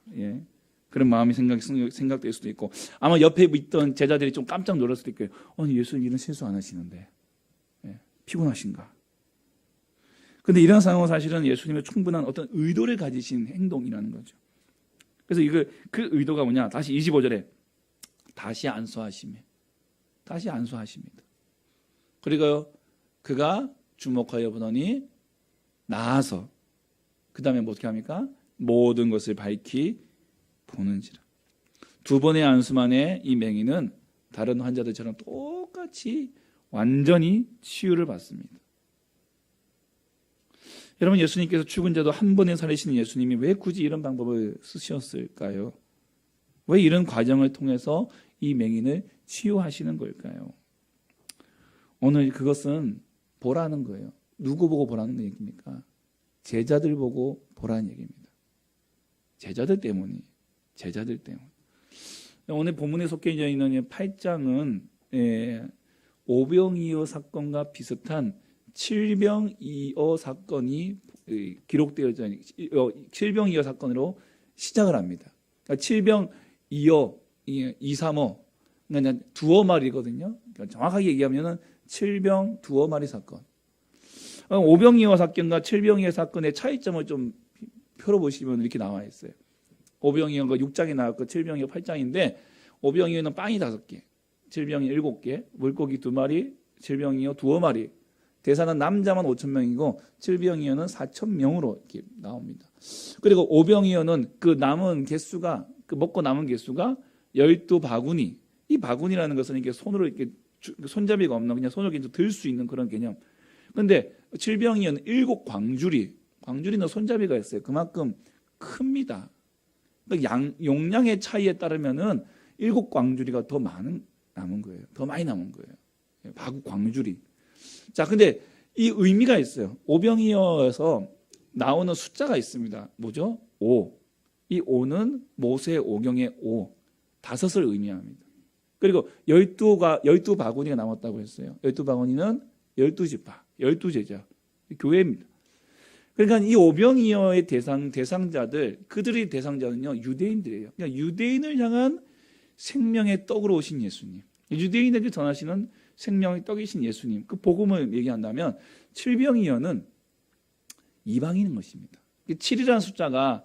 그런 마음이 생각될 수도 있고 아마 옆에 있던 제자들이 좀 깜짝 놀랄 수도 있고요. 예수님 이런 실수 안 하시는데 피곤하신가? 근데 이런 상황은 사실은 예수님의 충분한 어떤 의도를 가지신 행동이라는 거죠. 그래서 그 의도가 뭐냐? 다시 25절에 다시 안수하십니다. 그리고 그가 주목하여 보더니 나아서 그 다음에 뭐 어떻게 합니까? 모든 것을 밝히 보는지라. 두 번의 안수만에 이 맹인은 다른 환자들처럼 똑같이 완전히 치유를 받습니다. 여러분 예수님께서 죽은 자도 한 번에 살리시는 예수님이 왜 굳이 이런 방법을 쓰셨을까요? 왜 이런 과정을 통해서 이 맹인을 치유하시는 걸까요? 오늘 그것은 보라는 거예요. 누구 보고 보라는 얘기입니까? 제자들 보고 보라는 얘기입니다. 제자들 때문에. 오늘 본문에 속해 있는 8장은 오병이어 사건과 비슷한 칠병이어 사건이 기록되어져 있는 칠병이어 사건으로 시작을 합니다. 그러니까 칠병이어 2, 3호 그러니까 두어 마리거든요. 그러니까 정확하게 얘기하면은 칠병 두어 마리 사건. 오병이어 사건과 칠병이어 사건의 차이점을 좀 표로 보시면 이렇게 나와 있어요. 오병이어가 6장에 나왔고 칠병이어 8장인데 오병이어는 빵이 5개, 칠병이 7개, 물고기 2마리, 칠병이어 두어 마리. 대사는 남자만 5,000명이고 칠병이어는 4,000명으로 이렇게 나옵니다. 그리고 오병이어는 그 남은 개수가 먹고 남은 개수가 12바구니. 이 바구니라는 것은 이렇게 손으로 이렇게 손잡이가 없는 그냥 손으로 이렇게 들 수 있는 그런 개념. 그런데 칠병이어는 7광주리. 광주리는 손잡이가 있어요. 그만큼 큽니다. 그러니까 용량의 차이에 따르면은 7광주리가 더 많은 남은 거예요. 더 많이 남은 거예요. 광주리. 자, 근데 이 의미가 있어요. 오병이어에서 나오는 숫자가 있습니다. 뭐죠? 5. 이 5는 모세 오경의 5. 5을 의미합니다. 그리고 12바구니가 남았다고 했어요. 12바구니는 12지파, 12제자, 교회입니다. 그러니까 이 오병이어의 대상자들, 그들의 대상자는요, 유대인들이에요. 그러니까 유대인을 향한 생명의 떡으로 오신 예수님. 유대인에게 전하시는 생명의 떡이신 예수님. 그 복음을 얘기한다면 칠병이어는 이방인인 것입니다. 7이라는 숫자가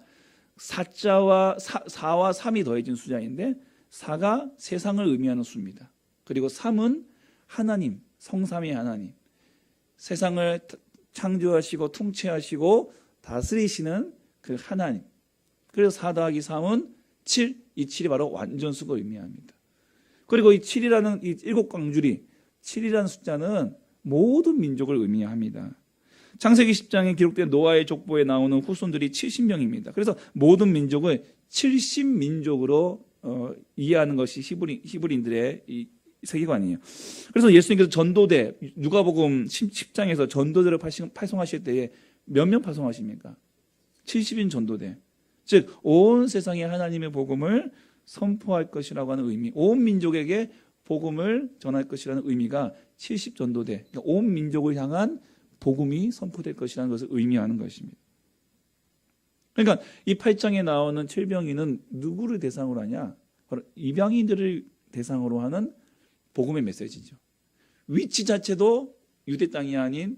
4와 3이 더해진 숫자인데 4가 세상을 의미하는 수입니다. 그리고 3은 하나님, 성삼위 하나님. 세상을 창조하시고 통치하시고 다스리시는 그 하나님. 그래서 4 더하기 3은 7, 이 7이 바로 완전수가 의미합니다. 그리고 이 7이라는 이 7광줄이 7이라는 숫자는 모든 민족을 의미합니다. 창세기 10장에 기록된 노아의 족보에 나오는 후손들이 70명입니다. 그래서 모든 민족을 70민족으로 이해하는 것이 히브리인들의 이 세계관이에요. 그래서 예수님께서 전도대, 누가복음 10장에서 전도대를 파송하실 때에 몇 명 파송하십니까? 70인 전도대. 즉 온 세상에 하나님의 복음을 선포할 것이라고 하는 의미, 온 민족에게 복음을 전할 것이라는 의미가 70전도대, 그러니까 온 민족을 향한 복음이 선포될 것이라는 것을 의미하는 것입니다. 그러니까 이 8장에 나오는 칠병이는 누구를 대상으로 하냐? 바로 이방인들을 대상으로 하는 복음의 메시지죠. 위치 자체도 유대 땅이 아닌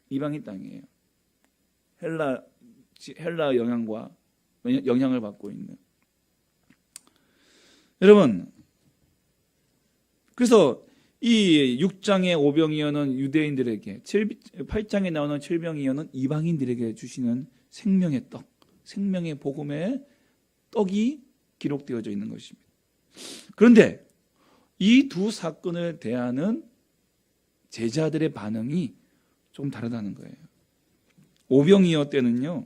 이방인 땅이에요. 헬라 영향을 받고 있는. 여러분, 그래서 이 6장의 오병이어는 유대인들에게, 8장에 나오는 칠병이어는 이방인들에게 주시는 생명의 떡, 생명의 복음의 떡이 기록되어져 있는 것입니다. 그런데 이 두 사건을 대하는 제자들의 반응이 좀 다르다는 거예요. 오병이어 때는요,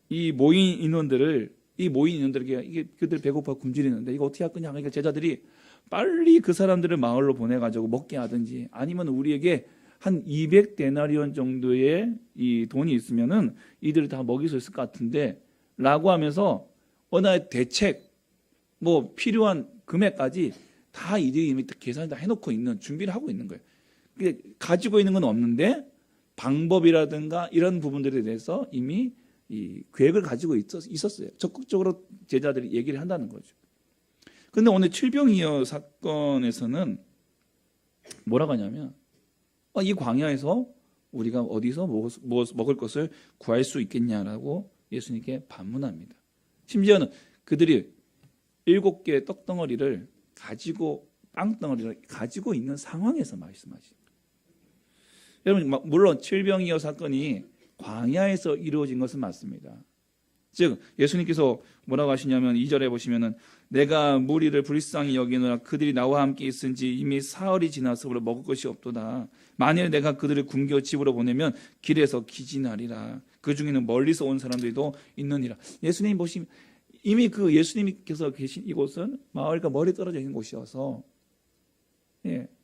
이 모인 인원들에게 이게 그들 배고파 굶주리는데 이거 어떻게 할 거냐 하니까 제자들이 빨리 그 사람들을 마을로 보내가지고 먹게 하든지 아니면 우리에게 한 200데나리온 정도의 이 돈이 있으면은 이들을 다 먹일 수 있을 것 같은데 라고 하면서 어느 날 대책, 뭐 필요한 금액까지 다 이들이 이미 계산을 다 해놓고 있는, 준비를 하고 있는 거예요. 가지고 있는 건 없는데 방법이라든가 이런 부분들에 대해서 이미 이 계획을 가지고 있었어요. 적극적으로 제자들이 얘기를 한다는 거죠. 그런데 오늘 칠병이어 사건에서는 뭐라고 하냐면 이 광야에서 우리가 어디서 먹을 것을 구할 수 있겠냐라고 예수님께 반문합니다. 심지어는 그들이 7개의 떡덩어리를 가지고, 빵덩어리를 가지고 있는 상황에서 말씀하십니다. 여러분, 물론 칠병이어 사건이 광야에서 이루어진 것은 맞습니다. 즉 예수님께서 뭐라고 하시냐면 2절에 보시면은 내가 무리를 불쌍히 여기노라 그들이 나와 함께 있은지 이미 사흘이 지나서므로 먹을 것이 없도다. 만일 내가 그들을 굶겨 집으로 보내면 길에서 기진하리라. 그 중에는 멀리서 온 사람들도 있느니라. 예수님 보시면 이미 그 예수님께서 계신 이곳은 마을과 멀리 떨어져 있는 곳이어서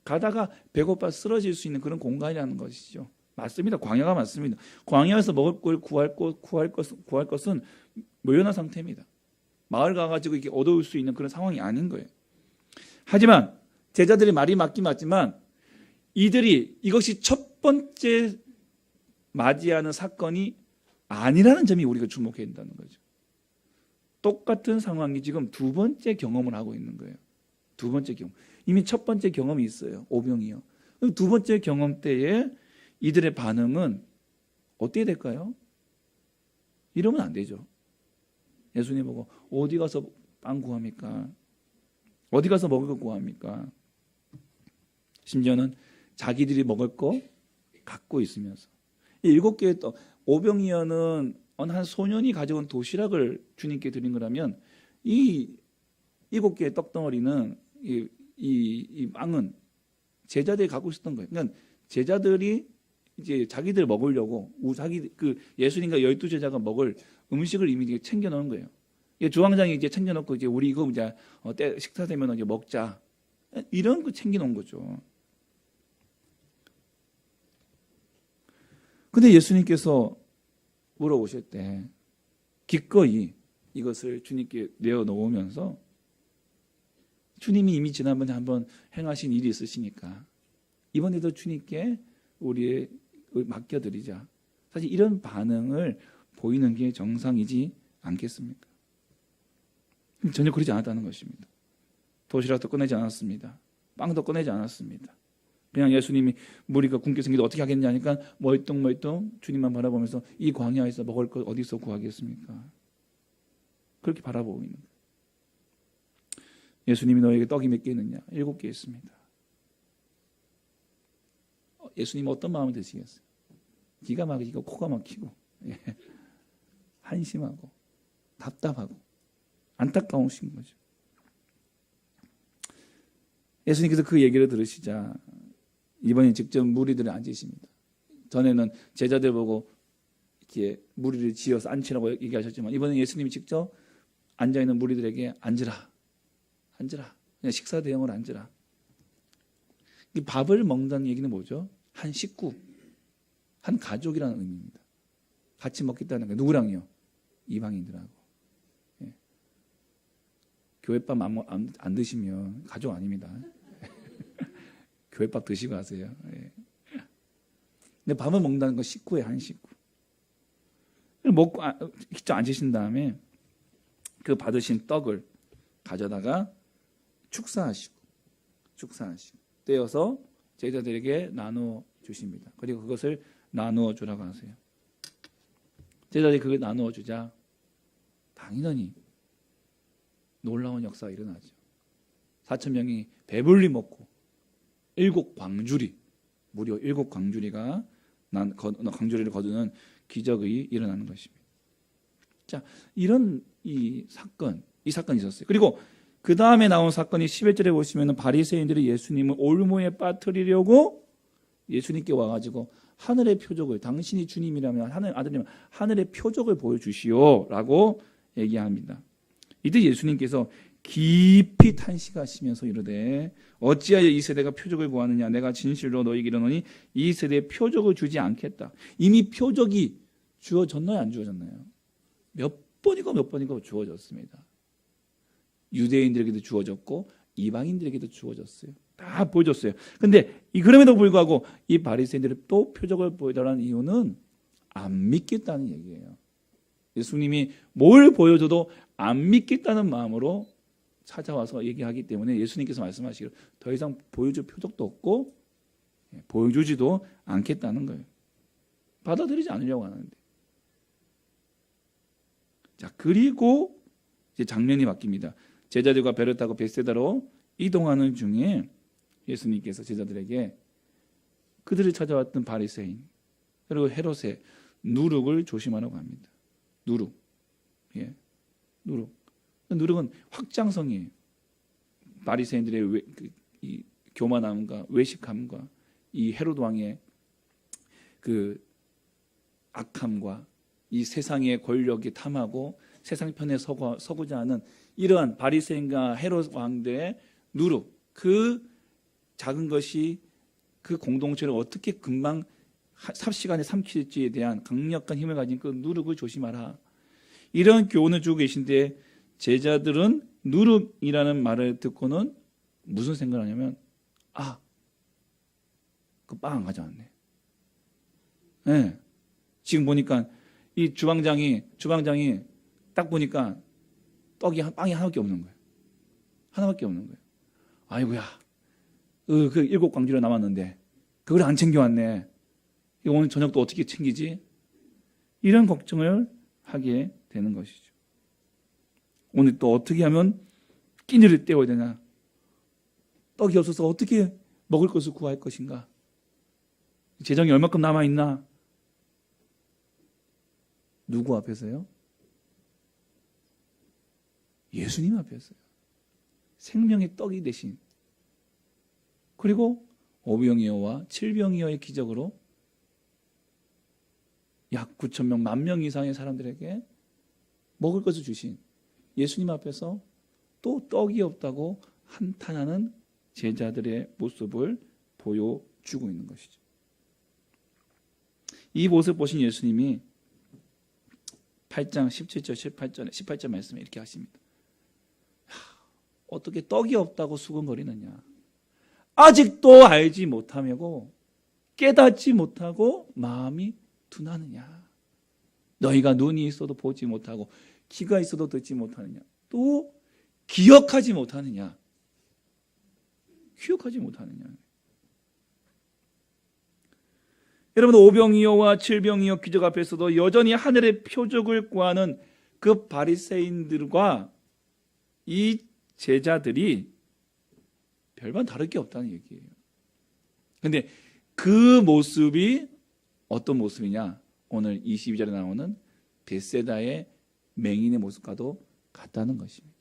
가다가 배고파 쓰러질 수 있는 그런 공간이라는 것이죠. 맞습니다. 광야가 맞습니다. 광야에서 먹을 걸 구할 것은 묘연한 상태입니다. 마을 가가지고 이렇게 얻어올 수 있는 그런 상황이 아닌 거예요. 하지만 제자들의 말이 맞긴 맞지만 이들이 이것이 첫 번째 맞이하는 사건이 아니라는 점이 우리가 주목해야 된다는 거죠. 똑같은 상황이 지금 두 번째 경험을 하고 있는 거예요. 두 번째 경험. 이미 첫 번째 경험이 있어요. 오병이요. 두 번째 경험 때에 이들의 반응은 어떻게 될까요? 이러면 안 되죠. 예수님 보고 어디 가서 빵 구합니까? 어디 가서 먹을 거 구합니까? 심지어는 자기들이 먹을 거 갖고 있으면서 7개의 떡, 오병이어는 한 소년이 가져온 도시락을 주님께 드린 거라면 이 7개의 떡덩어리는 이 빵은 제자들이 갖고 있었던 거예요. 그러니까 제자들이 이제 자기들 먹으려고 예수님과 12제자가 먹을 음식을 이미 챙겨 놓은 거예요. 주방장이 이제 챙겨 놓고 이제 우리 이거 이제 식사 되면 이제 먹자. 이런 거 챙겨 놓은 거죠. 근데 예수님께서 물어보실 때 기꺼이 이것을 주님께 내어 놓으면서 주님이 이미 지난번에 한번 행하신 일이 있으시니까 이번에도 주님께 우리의 맡겨드리자. 사실 이런 반응을 보이는 게 정상이지 않겠습니까? 전혀 그러지 않았다는 것입니다. 도시락도 꺼내지 않았습니다. 빵도 꺼내지 않았습니다. 그냥 예수님이 무리가 굶게 생기도 어떻게 하겠냐니까 멀뚱멀뚱 주님만 바라보면서 이 광야에서 먹을 것 어디서 구하겠습니까? 그렇게 바라보고 있는 거예요. 예수님이 너에게 떡이 몇 개 있느냐? 7개 있습니다. 예수님 어떤 마음이 드시겠어요? 기가 막히고 코가 막히고 한심하고 답답하고 안타까우신 거죠. 예수님께서 그 얘기를 들으시자 이번에 직접 무리들을 앉으십니다. 전에는 제자들 보고 이렇게 무리를 지어서 앉히라고 얘기하셨지만 이번에 예수님이 직접 앉아있는 무리들에게 앉으라. 그냥 식사 대용으로 앉으라. 이 밥을 먹는다는 얘기는 뭐죠? 한 식구, 한 가족이라는 의미입니다. 같이 먹겠다는 거예요. 누구랑요? 이방인들하고. 예. 교회밥 안 드시면 가족 아닙니다. 교회밥 드시고 가세요. 예. 근데 밥을 먹는다는 건 식구예요. 한 식구. 먹고 직접 앉으신 다음에 그 받으신 떡을 가져다가 축사하시고 떼어서 제자들에게 나누어 주십니다. 그리고 그것을 나누어 주라고 하세요. 제자들이 그걸 나누어 주자 당연히 놀라운 역사가 일어나죠. 4,000명이 배불리 먹고 7광주리, 무려 7광주리가 광주리를 거두는 기적이 일어나는 것입니다. 자, 이런 이 사건이 있었어요. 그리고 그 다음에 나온 사건이 11절에 보시면 바리새인들이 예수님을 올무에 빠뜨리려고 예수님께 와가지고 하늘의 표적을, 당신이 주님이라면 아들이면 하늘의 표적을 보여주시오라고 얘기합니다. 이때 예수님께서 깊이 탄식하시면서 이르되 어찌하여 이 세대가 표적을 구하느냐. 내가 진실로 너희에게 이르노니 이 세대에 표적을 주지 않겠다. 이미 표적이 주어졌나요? 안 주어졌나요? 몇 번이고 주어졌습니다. 유대인들에게도 주어졌고 이방인들에게도 주어졌어요. 다 보여줬어요. 근데 그럼에도 불구하고 이 바리새인들이 또 표적을 보여달라는 이유는 안 믿겠다는 얘기예요. 예수님이 뭘 보여줘도 안 믿겠다는 마음으로 찾아와서 얘기하기 때문에 예수님께서 말씀하시기를 더 이상 보여줄 표적도 없고 보여주지도 않겠다는 거예요. 받아들이지 않으려고 하는데. 자, 그리고 이제 장면이 바뀝니다. 제자들과 배를 타고 벳세다로 이동하는 중에 예수님께서 제자들에게 그들을 찾아왔던 바리새인 그리고 헤롯의 누룩을 조심하라고 합니다. 누룩. 예. 누룩은 확장성이에요. 바리새인들의 이 교만함과 외식함과 이 헤롯 왕의 그 악함과 이 세상의 권력이 탐하고 세상 편에 서고자 하는 이러한 바리새인과 헤롯 왕들의 누룩, 그 작은 것이 그 공동체를 어떻게 금방 삽시간에 삼킬지에 대한 강력한 힘을 가진 그 누룩을 조심하라. 이런 교훈을 주고 계신데 제자들은 누룩이라는 말을 듣고는 무슨 생각을 하냐면 그 빵 안 가져왔네. 네. 지금 보니까 이 주방장이 딱 보니까 빵이 하나밖에 없는 거예요. 하나밖에 없는 거예요. 아이고야, 그 7광주리가 남았는데 그걸 안 챙겨왔네. 이거 오늘 저녁도 어떻게 챙기지? 이런 걱정을 하게 되는 것이죠. 오늘 또 어떻게 하면 끼니를 때워야 되나? 떡이 없어서 어떻게 먹을 것을 구할 것인가? 재정이 얼마큼 남아있나? 누구 앞에서요? 예수님 앞에서요. 생명의 떡이 되신, 그리고 5병이어와 7병이어의 기적으로 약 9,000명, 10,000명 이상의 사람들에게 먹을 것을 주신 예수님 앞에서 또 떡이 없다고 한탄하는 제자들의 모습을 보여주고 있는 것이죠. 이 모습을 보신 예수님이 8장 17절 18절 말씀에 이렇게 하십니다. 어떻게 떡이 없다고 수군거리느냐. 아직도 알지 못하고 깨닫지 못하고 마음이 둔하느냐. 너희가 눈이 있어도 보지 못하고 귀가 있어도 듣지 못하느냐. 또 기억하지 못하느냐. 기억하지 못하느냐. 여러분, 5병이어와 7병이어 기적 앞에서도 여전히 하늘의 표적을 구하는 그 바리새인들과 이 제자들이 별반 다를 게 없다는 얘기예요. 그런데 그 모습이 어떤 모습이냐? 오늘 22절에 나오는 벳세다의 맹인의 모습과도 같다는 것입니다.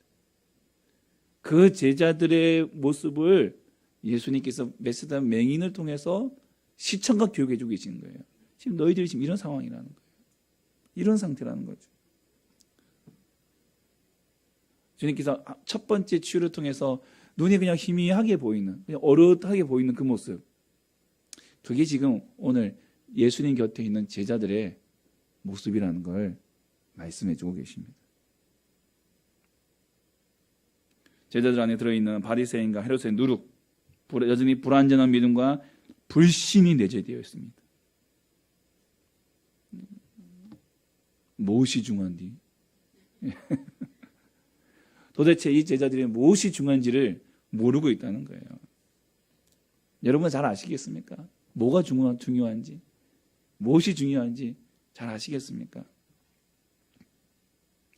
그 제자들의 모습을 예수님께서 메시다 맹인을 통해서 시청각 교육해 주고 계시는 거예요. 지금 너희들이 지금 이런 상황이라는 거예요. 이런 상태라는 거죠. 주님께서 첫 번째 치유를 통해서 눈이 그냥 희미하게 보이는, 그냥 어릇하게 보이는 그 모습, 그게 지금 오늘 예수님 곁에 있는 제자들의 모습이라는 걸 말씀해 주고 계십니다. 제자들 안에 들어있는 바리새인과 헤롯의 누룩, 여전히 불완전한 믿음과 불신이 내재되어 있습니다. 무엇이 중요한지, 도대체 이 제자들이 무엇이 중요한지를 모르고 있다는 거예요. 여러분 잘 아시겠습니까? 뭐가 중요한지, 무엇이 중요한지 잘 아시겠습니까?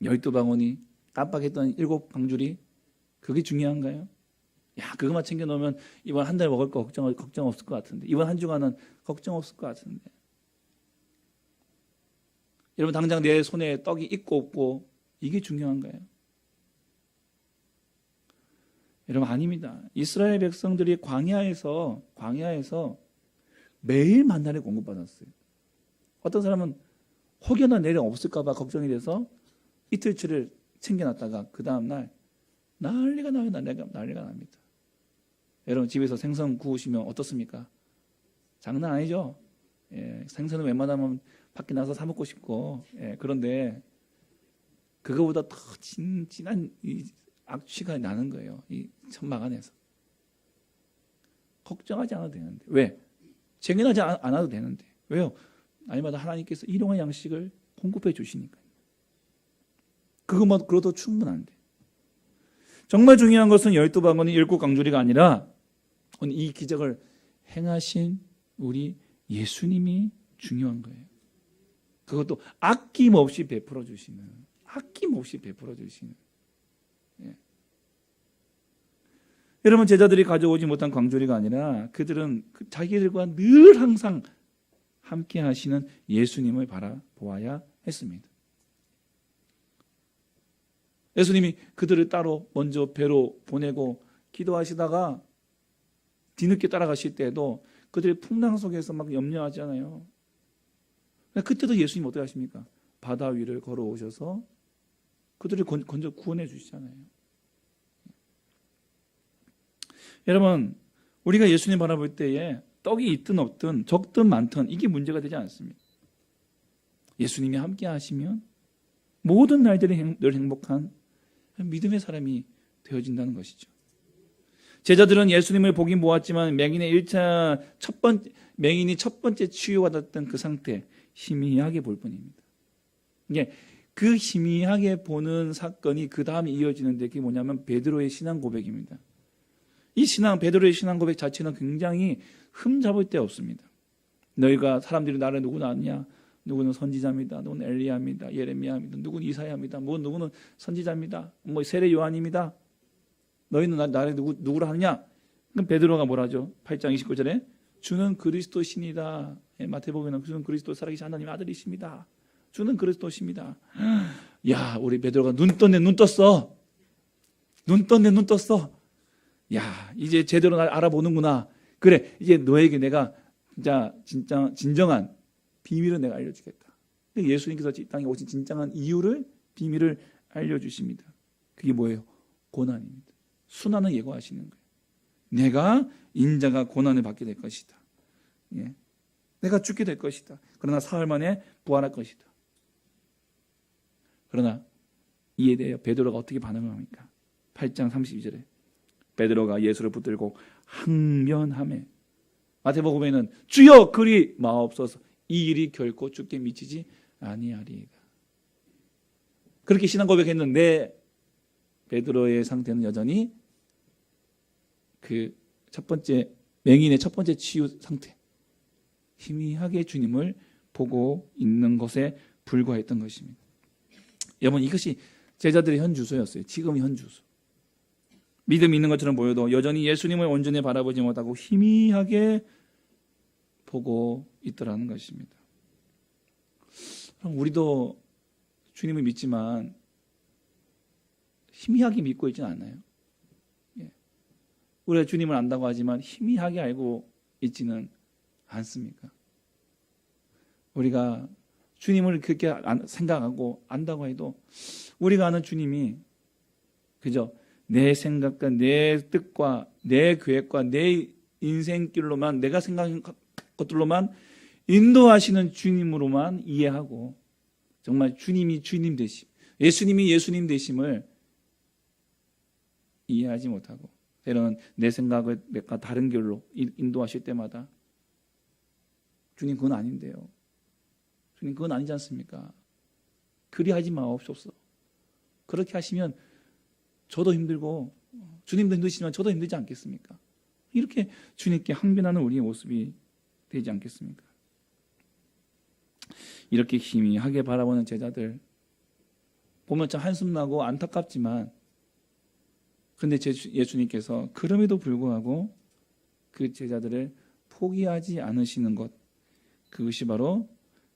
12방언이 깜빡했던 7방줄이 그게 중요한가요? 야, 그것만 챙겨놓으면 이번 한 달 먹을 거 걱정 없을 것 같은데, 이번 한 주간은 걱정 없을 것 같은데. 여러분 당장 내 손에 떡이 있고 없고 이게 중요한가요? 여러분 아닙니다. 이스라엘 백성들이 광야에서 매일 만나를 공급받았어요. 어떤 사람은 혹여나 내일 없을까 봐 걱정이 돼서 이틀치를 챙겨놨다가 그 다음날 난리가 납니다. 여러분 집에서 생선 구우시면 어떻습니까? 장난 아니죠? 예, 생선은 웬만하면 밖에 나가서 사 먹고 싶고, 예, 그런데 그거보다 더 진한 이 악취가 나는 거예요. 이 천막 안에서. 걱정하지 않아도 되는데. 왜? 쟁여하지 않아도 되는데. 왜요? 날마다 하나님께서 일용할 양식을 공급해 주시니까요. 그것만 그래도 충분한데. 정말 중요한 것은 12방언이 7강조리가 아니라 이 기적을 행하신 우리 예수님이 중요한 거예요. 그것도 아낌없이 베풀어 주시는. 예. 여러분 제자들이 가져오지 못한 광조리가 아니라 그들은 자기들과 늘 항상 함께 하시는 예수님을 바라보아야 했습니다. 예수님이 그들을 따로 먼저 배로 보내고 기도하시다가 뒤늦게 따라가실 때에도 그들의 풍랑 속에서 막 염려하잖아요. 그때도 예수님 어떻게 하십니까? 바다 위를 걸어오셔서 그들을 먼저 구원해 주시잖아요. 여러분 우리가 예수님 바라볼 때에 떡이 있든 없든 적든 많든 이게 문제가 되지 않습니다. 예수님이 함께 하시면 모든 날들이 늘 행복한 믿음의 사람이 되어진다는 것이죠. 제자들은 예수님을 보긴 보았지만 맹인이 첫 번째 치유받았던 그 상태 희미하게 볼 뿐입니다. 이게 그 희미하게 보는 사건이 그 다음에 이어지는데 그게 뭐냐면 베드로의 신앙 고백입니다. 베드로의 신앙 고백 자체는 굉장히 흠잡을 데 없습니다. 너희가 사람들이 나를 누구나 아느냐? 누구는 선지자입니다. 누구는 엘리야입니다. 예레미야입니다. 누구는 이사야입니다. 누구는 선지자입니다. 세례 요한입니다. 너희는 나를 누구라 하느냐? 그럼 베드로가 뭐라죠? 8장 29절에 주는 그리스도시니다. 마태복음에는 주는 그리스도 살아계신 하나님의 아들이십니다. 주는 그리스도십니다. 야, 우리 베드로가 눈 떴네. 야, 이제 제대로 날 알아보는구나. 그래, 이제 너에게 내가 진짜 진정한 비밀을 내가 알려주겠다. 예수님께서 이 땅에 오신 진정한 비밀을 알려주십니다. 그게 뭐예요? 고난입니다. 순환을 예고하시는 거예요. 내가 인자가 고난을 받게 될 것이다. 예. 내가 죽게 될 것이다. 그러나 사흘 만에 부활할 것이다. 그러나 이에 대해 베드로가 어떻게 반응을 합니까? 8장 32절에 베드로가 예수를 붙들고 항변하매 마태복음에는 주여 그리 마옵소서 이 일이 결코 죽게 미치지 아니하리이다. 그렇게 신앙 고백했는데 베드로의 상태는 여전히 그 맹인의 첫 번째 치유 상태, 희미하게 주님을 보고 있는 것에 불과했던 것입니다. 여러분 이것이 제자들의 현 주소였어요. 지금의 현 주소. 믿음이 있는 것처럼 보여도 여전히 예수님을 온전히 바라보지 못하고 희미하게 보고 있더라는 것입니다. 그럼 우리도 주님을 믿지만 희미하게 믿고 있지는 않아요. 예. 우리가 주님을 안다고 하지만 희미하게 알고 있지는 않습니까? 우리가 주님을 그렇게 생각하고 안다고 해도 우리가 아는 주님이 그저 내 생각과 내 뜻과 내 계획과 내 인생길로만 내가 생각한 것들로만 인도하시는 주님으로만 이해하고 정말 주님이 주님 되심, 예수님이 예수님 되심을 이해하지 못하고 때로는 내 생각과 다른 길로 인도하실 때마다 주님 그건 아닌데요. 주님 그건 아니지 않습니까? 그리하지 마옵소서. 그렇게 하시면 저도 힘들고 주님도 힘드시지만 저도 힘들지 않겠습니까? 이렇게 주님께 항변하는 우리의 모습이 되지 않겠습니까? 이렇게 희미하게 바라보는 제자들 보면 참 한숨나고 안타깝지만 근데 예수님께서 그럼에도 불구하고 그 제자들을 포기하지 않으시는 것, 그것이 바로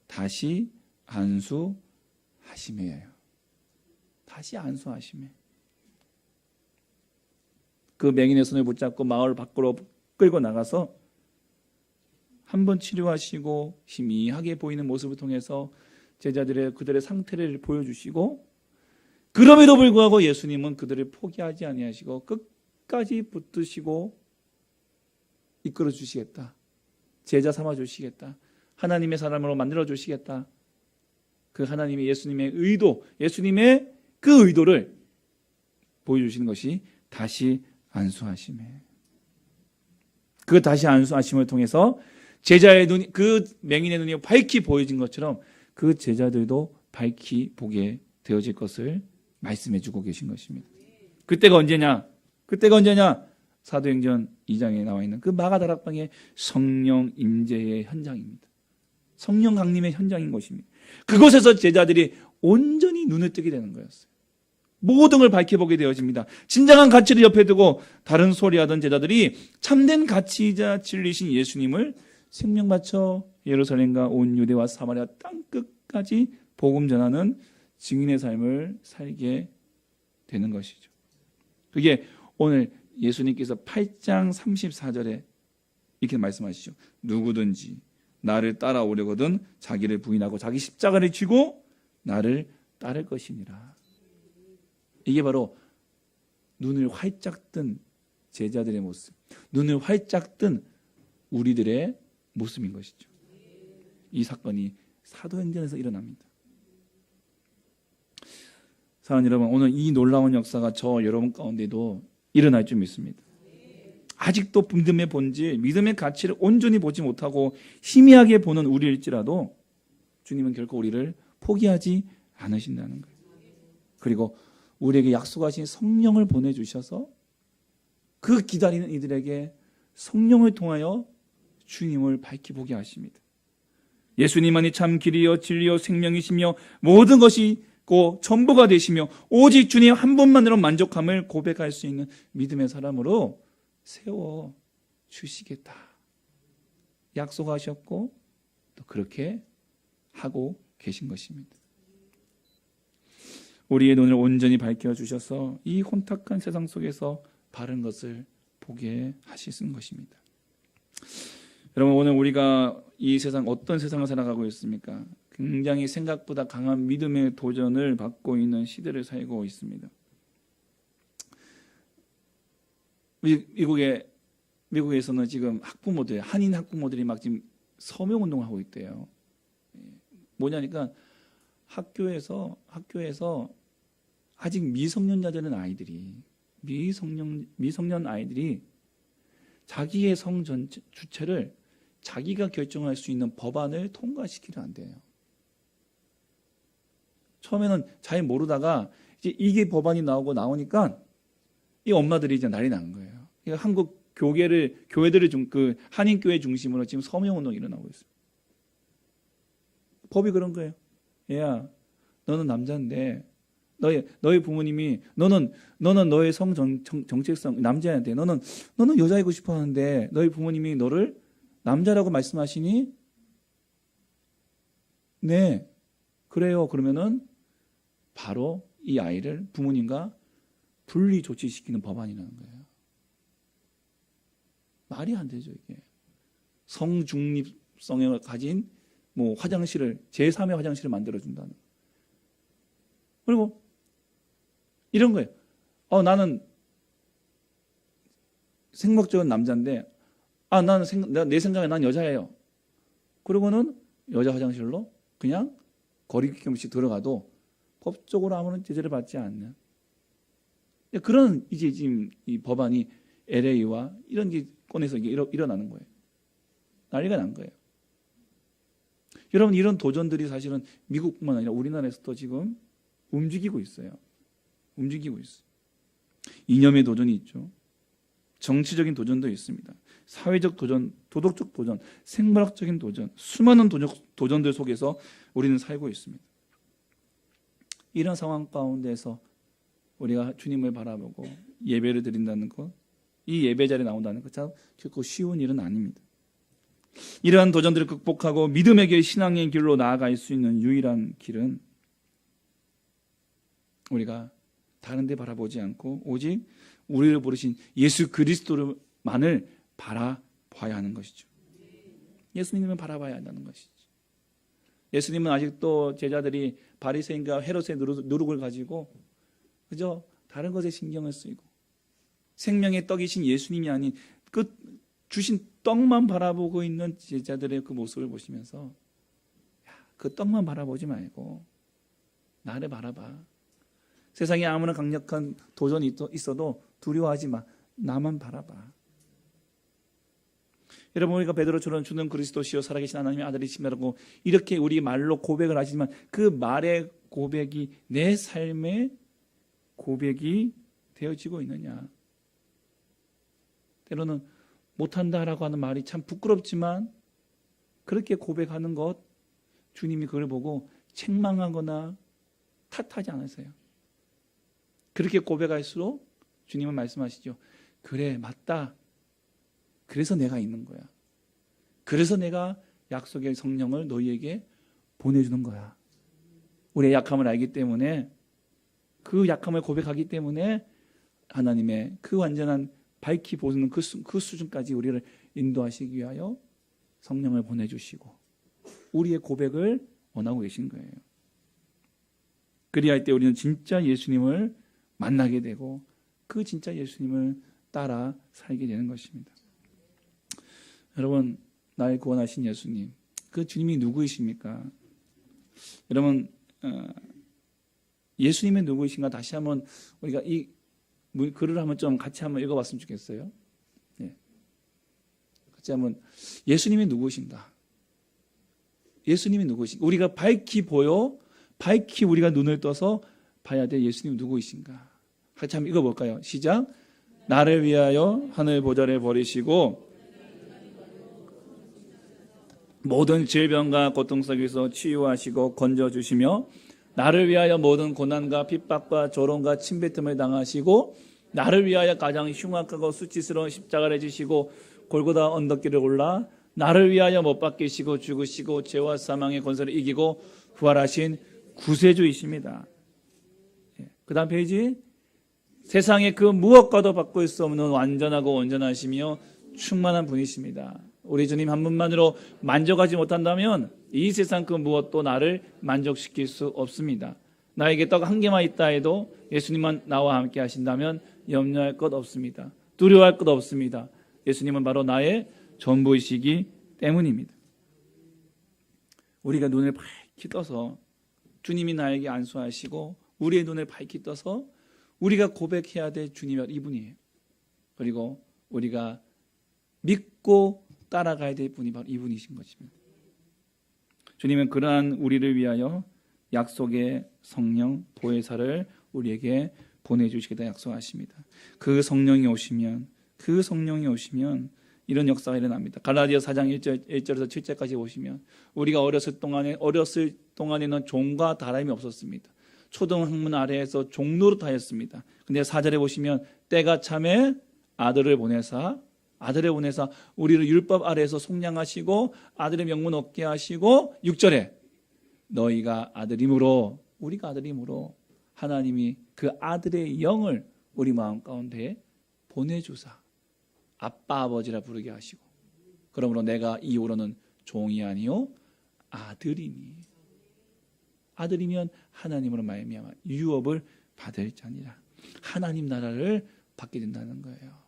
다시 안수하심이에요. 다시 안수하심에. 그 맹인의 손을 붙잡고 마을 밖으로 끌고 나가서 한번 치료하시고 희미하게 보이는 모습을 통해서 그들의 상태를 보여주시고 그럼에도 불구하고 예수님은 그들을 포기하지 아니하시고 끝까지 붙드시고 이끌어 주시겠다. 제자 삼아 주시겠다. 하나님의 사람으로 만들어 주시겠다. 그 하나님의 예수님의 의도, 예수님의 그 의도를 보여주시는 것이 다시 안수하심에. 그 다시 안수하심을 통해서 제자의 눈이, 그 맹인의 눈이 밝히 보여진 것처럼 그 제자들도 밝히 보게 되어질 것을 말씀해 주고 계신 것입니다. 그때가 언제냐? 사도행전 2장에 나와 있는 그 마가다락방의 성령 임재의 현장입니다. 성령 강림의 현장인 것입니다. 그곳에서 제자들이 온전히 눈을 뜨게 되는 거였어요. 모든 걸 밝혀보게 되어집니다. 진정한 가치를 옆에 두고 다른 소리하던 제자들이 참된 가치이자 진리신 예수님을 생명 바쳐 예루살렘과 온 유대와 사마리아 땅 끝까지 복음 전하는 증인의 삶을 살게 되는 것이죠. 그게 오늘 예수님께서 8장 34절에 이렇게 말씀하시죠. 누구든지 나를 따라오려거든 자기를 부인하고 자기 십자가를 쥐고 나를 따를 것이니라. 이게 바로 눈을 활짝 뜬 제자들의 모습, 눈을 활짝 뜬 우리들의 모습인 것이죠. 이 사건이 사도행전에서 일어납니다. 사랑하는 여러분, 오늘 이 놀라운 역사가 저 여러분 가운데도 일어날 줄 믿습니다. 아직도 믿음의 본질, 믿음의 가치를 온전히 보지 못하고 희미하게 보는 우리일지라도 주님은 결코 우리를 포기하지 않으신다는 거예요. 그리고 우리에게 약속하신 성령을 보내주셔서 그 기다리는 이들에게 성령을 통하여 주님을 밝히 보게 하십니다. 예수님만이 참 길이요 진리요 생명이시며 모든 것이 전부가 되시며 오직 주님 한 분만으로 만족함을 고백할 수 있는 믿음의 사람으로 세워 주시겠다 약속하셨고 또 그렇게 하고 계신 것입니다. 우리의 눈을 온전히 밝혀주셔서 이 혼탁한 세상 속에서 바른 것을 보게 하시는 것입니다. 여러분, 오늘 우리가 이 세상 어떤 세상을 살아가고 있습니까? 굉장히 생각보다 강한 믿음의 도전을 받고 있는 시대를 살고 있습니다. 미국에서는 지금 학부모들, 한인 학부모들이 막 지금 서명운동을 하고 있대요. 뭐냐니까 학교에서 아직 미성년자 되는 아이들이 미성년 아이들이 자기의 성 주체를 자기가 결정할 수 있는 법안을 통과시키려 한대요. 처음에는 잘 모르다가 이제 이게 법안이 나오니까 이 엄마들이 이제 난리 난 거예요. 그러니까 한국 교회들을 그 한인 교회 중심으로 지금 서명 운동이 일어나고 있어요. 법이 그런 거예요. 얘야, 너는 남자인데 너의 부모님이 너는 너의 성 정체성 남자한테 너는 여자이고 싶어 하는데 너희 부모님이 너를 남자라고 말씀하시니 네 그래요. 그러면은 바로 이 아이를 부모님과 분리 조치시키는 법안이라는 거예요. 말이 안 되죠, 이게. 성중립성을 가진 뭐 화장실을, 제3의 화장실을 만들어준다는. 그리고 이런 거예요. 나는 생물적인 남자인데, 내 생각에 난 여자예요. 그러고는 여자 화장실로 그냥 거리낌 없이 들어가도 법적으로 아무런 제재를 받지 않는 그런 이제 지금 이 법안이 LA와 이런 게 꺼내서 이게 일어나는 거예요. 난리가 난 거예요. 여러분, 이런 도전들이 사실은 미국뿐만 아니라 우리나라에서도 지금 움직이고 있어요. 움직이고 있어요. 이념의 도전이 있죠. 정치적인 도전도 있습니다. 사회적 도전, 도덕적 도전, 생물학적인 도전, 수많은 도전들 속에서 우리는 살고 있습니다. 이런 상황 가운데서 우리가 주님을 바라보고 예배를 드린다는 것, 이 예배 자리에 나온다는 것 참 결코 쉬운 일은 아닙니다. 이러한 도전들을 극복하고 믿음의 길, 신앙의 길로 나아갈 수 있는 유일한 길은 우리가 다른 데 바라보지 않고 오직 우리를 부르신 예수 그리스도만을 바라봐야 하는 것이죠. 예수님을 바라봐야 한다는 것이죠. 예수님은 아직도 제자들이 바리새인과 헤롯의 누룩을 가지고 그저 다른 것에 신경을 쓰이고 생명의 떡이신 예수님이 아닌 그 주신 떡만 바라보고 있는 제자들의 그 모습을 보시면서 그 떡만 바라보지 말고 나를 바라봐. 세상에 아무나 강력한 도전이 있어도 두려워하지 마. 나만 바라봐. 여러분, 우리가 베드로처럼 주는 그리스도시요 살아계신 하나님의 아들이시라고 이렇게 우리 말로 고백을 하지만 그 말의 고백이 내 삶의 고백이 되어지고 있느냐. 때로는 못한다라고 하는 말이 참 부끄럽지만 그렇게 고백하는 것, 주님이 그걸 보고 책망하거나 탓하지 않으세요. 그렇게 고백할수록 주님은 말씀하시죠. 그래, 맞다. 그래서 내가 있는 거야. 그래서 내가 약속의 성령을 너희에게 보내주는 거야. 우리의 약함을 알기 때문에, 그 약함을 고백하기 때문에 하나님의 그 완전한 밝히 보는 그 수준까지 우리를 인도하시기 위하여 성령을 보내주시고 우리의 고백을 원하고 계신 거예요. 그리할 때 우리는 진짜 예수님을 만나게 되고 그 진짜 예수님을 따라 살게 되는 것입니다. 여러분, 나를 구원하신 예수님, 그 주님이 누구이십니까? 여러분, 예수님이 누구이신가 다시 한번 우리가 이 글을 한번 좀 같이 한번 읽어봤으면 좋겠어요. 예. 같이 한번 예수님이 누구이신가? 예수님이 누구이신가? 우리가 밝히 보여, 밝히 우리가 눈을 떠서 봐야 돼. 예수님 누구이신가? 같이 한번 읽어볼까요? 시작. 나를 위하여 하늘 보좌를 버리시고 모든 질병과 고통 속에서 치유하시고 건져주시며 나를 위하여 모든 고난과 핍박과 조롱과 침뱉음을 당하시고 나를 위하여 가장 흉악하고 수치스러운 십자가를 지시고 골고다 언덕길을 올라 나를 위하여 못 박히시고 죽으시고 죄와 사망의 권세를 이기고 부활하신 구세주이십니다. 그 다음 페이지. 세상에 그 무엇과도 바꿀 수 없는 완전하고 온전하시며 충만한 분이십니다. 우리 주님 한 분만으로 만족하지 못한다면 이 세상 그 무엇도 나를 만족시킬 수 없습니다. 나에게 떡 한 개만 있다 해도 예수님만 나와 함께 하신다면 염려할 것 없습니다. 두려워할 것 없습니다. 예수님은 바로 나의 전부이시기 때문입니다. 우리가 눈을 밝히 떠서 주님이 나에게 안수하시고 우리의 눈을 밝히 떠서 우리가 고백해야 될 주님이 이분이에요. 그리고 우리가 믿고 따라가야 될 분이 바로 이분이신 것입니다. 주님은 그러한 우리를 위하여 약속의 성령 보혜사를 우리에게 보내주시겠다 약속하십니다. 그 성령이 오시면 이런 역사가 일어납니다. 갈라디아서 4장 1절에서 7절까지 보시면 우리가 어렸을 동안에는 종과 다름이 없었습니다. 초등학문 아래에서 종노릇하였습니다. 근데 4절에 보시면 때가 참에 아들을 보내사 우리를 율법 아래에서 속량하시고 아들의 명분 얻게 하시고 6절에 너희가 아들임으로 우리가 아들임으로 하나님이 그 아들의 영을 우리 마음 가운데 보내주사 아빠 아버지라 부르게 하시고, 그러므로 내가 이후로는 종이 아니요 아들이니, 아들이면 하나님으로 말미암아 유업을 받을 자니라. 하나님 나라를 받게 된다는 거예요.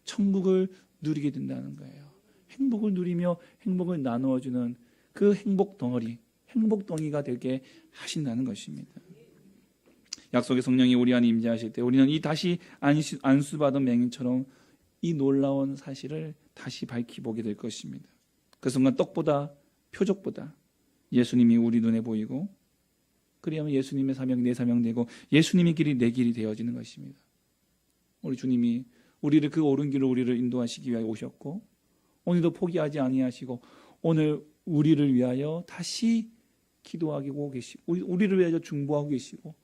천국을 누리게 된다는 거예요. 행복을 누리며 행복을 나누어주는 그 행복 덩어리, 행복덩이가 되게 하신다는 것입니다. 약속의 성령이 우리 안에 임재하실 때 우리는 이 다시 안수받은 맹인처럼 이 놀라운 사실을 다시 밝히 보게 될 것입니다. 그 순간 떡보다 표적보다 예수님이 우리 눈에 보이고, 그리하면 예수님의 사명 내 사명 되고 예수님의 길이 내 길이 되어지는 것입니다. 우리 주님이 우리를 그 옳은 길로 우리를 인도하시기 위하여 오셨고, 오늘도 포기하지 아니하시고 오늘 우리를 위하여 다시 기도하고 계시고, 우리를 위하여 중보하고 계시고,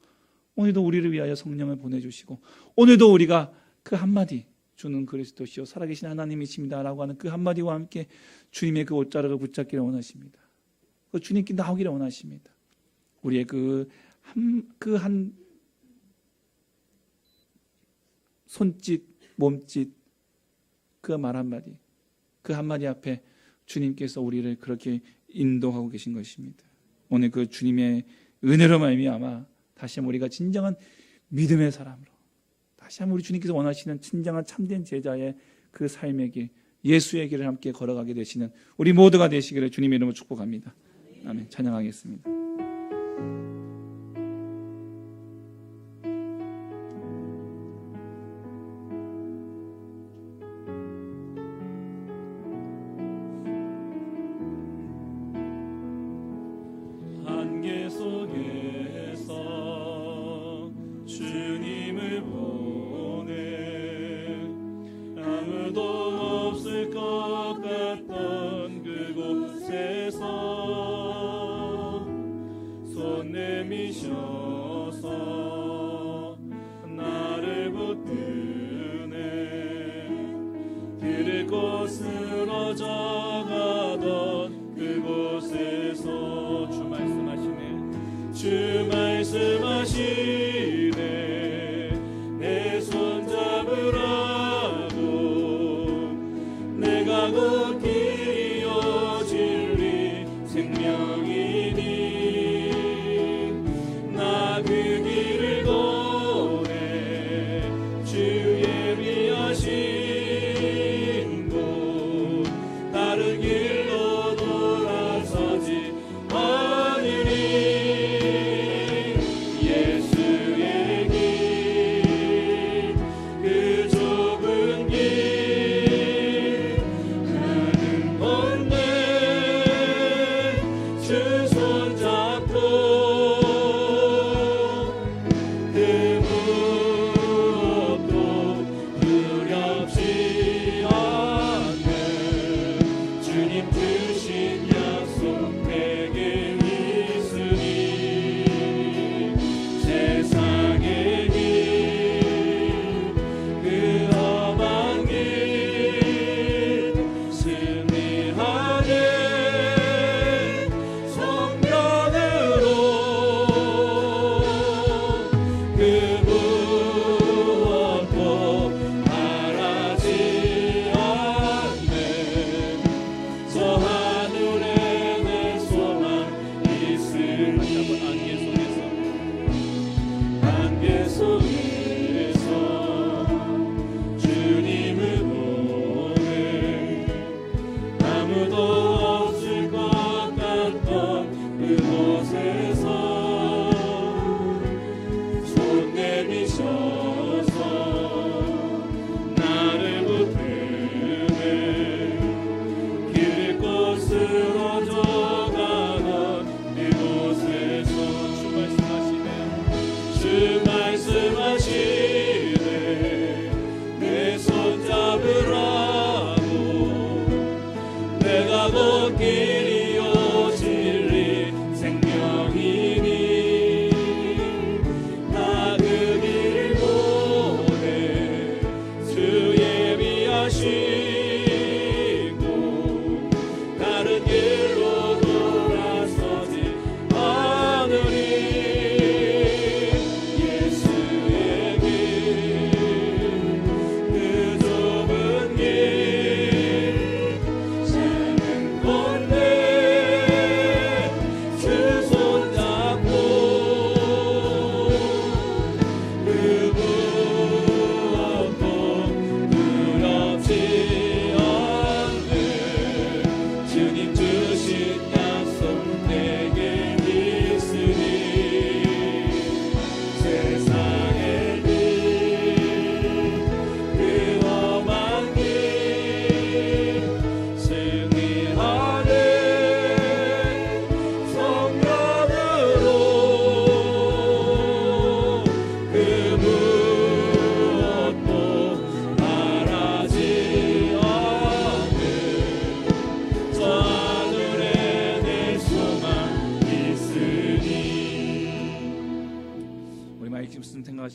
오늘도 우리를 위하여 성령을 보내주시고, 오늘도 우리가 그 한마디 주는 그리스도시요 살아계신 하나님이십니다 라고 하는 그 한마디와 함께 주님의 그 옷자락을 붙잡기를 원하십니다. 그 주님께 나오기를 원하십니다. 우리의 그 한 손짓, 몸짓, 그 말 한마디, 그 한마디 앞에 주님께서 우리를 그렇게 인도하고 계신 것입니다. 오늘 그 주님의 은혜로 말미암아 다시 한번 우리가 진정한 믿음의 사람으로, 다시 한번 우리 주님께서 원하시는 진정한 참된 제자의 그 삶의 길, 예수의 길을 함께 걸어가게 되시는 우리 모두가 되시기를 주님의 이름으로 축복합니다. 아멘. 찬양하겠습니다. 안개 속에서 주님을 보내 아무도 없을 것 같던 그곳에서 손 내미셔서 나를 붙드네. 들을 곳으로 져가던 그곳에서 주 말씀하시네. 내 손 잡으라고. 내가 곧 길이요 진리 생명이니 나 그 길을 보내. 주 예비하신 곳 따르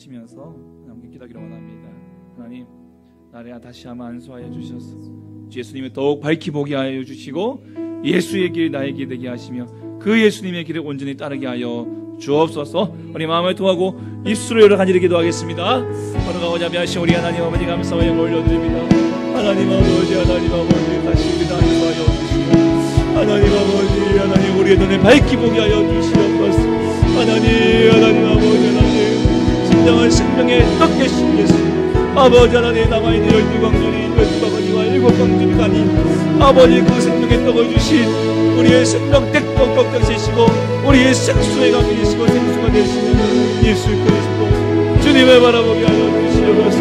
하시면서 함께 기도하기를 원합니다. 하나님, 나를 다시 한번 안수하여 주셔서 예수님을 더욱 밝히 보게 하여 주시고 예수의 길 나의 길 되게 하시며 그 예수님의 길을 온전히 따르게 하여 주옵소서. 우리 마음을 통하고 입술로 여러 간절히 기도하겠습니다. 걸어가고자 하신 우리 하나님 아버지 감사와 영광을 올려드립니다. 하나님 아버지, 하나님 아버지, 다시 우리 안수하여 주시고 하나님 아버지, 하나님 우리의 눈을 밝히 보게 하여 주시옵소서. 하나님 아버지, 하나님 진정한 생명의 떡 되신 예수 아버지, 하나님 남아있는 12광전이 12바가지와 7광전이 가니 아버지, 그 생명의 떡을 주신 우리의 생명 떡 되시고 우리의 생수의 강이 되시고 생수가 되시는 예수 그리스도 주님을 바라보게 하여 주시옵소서.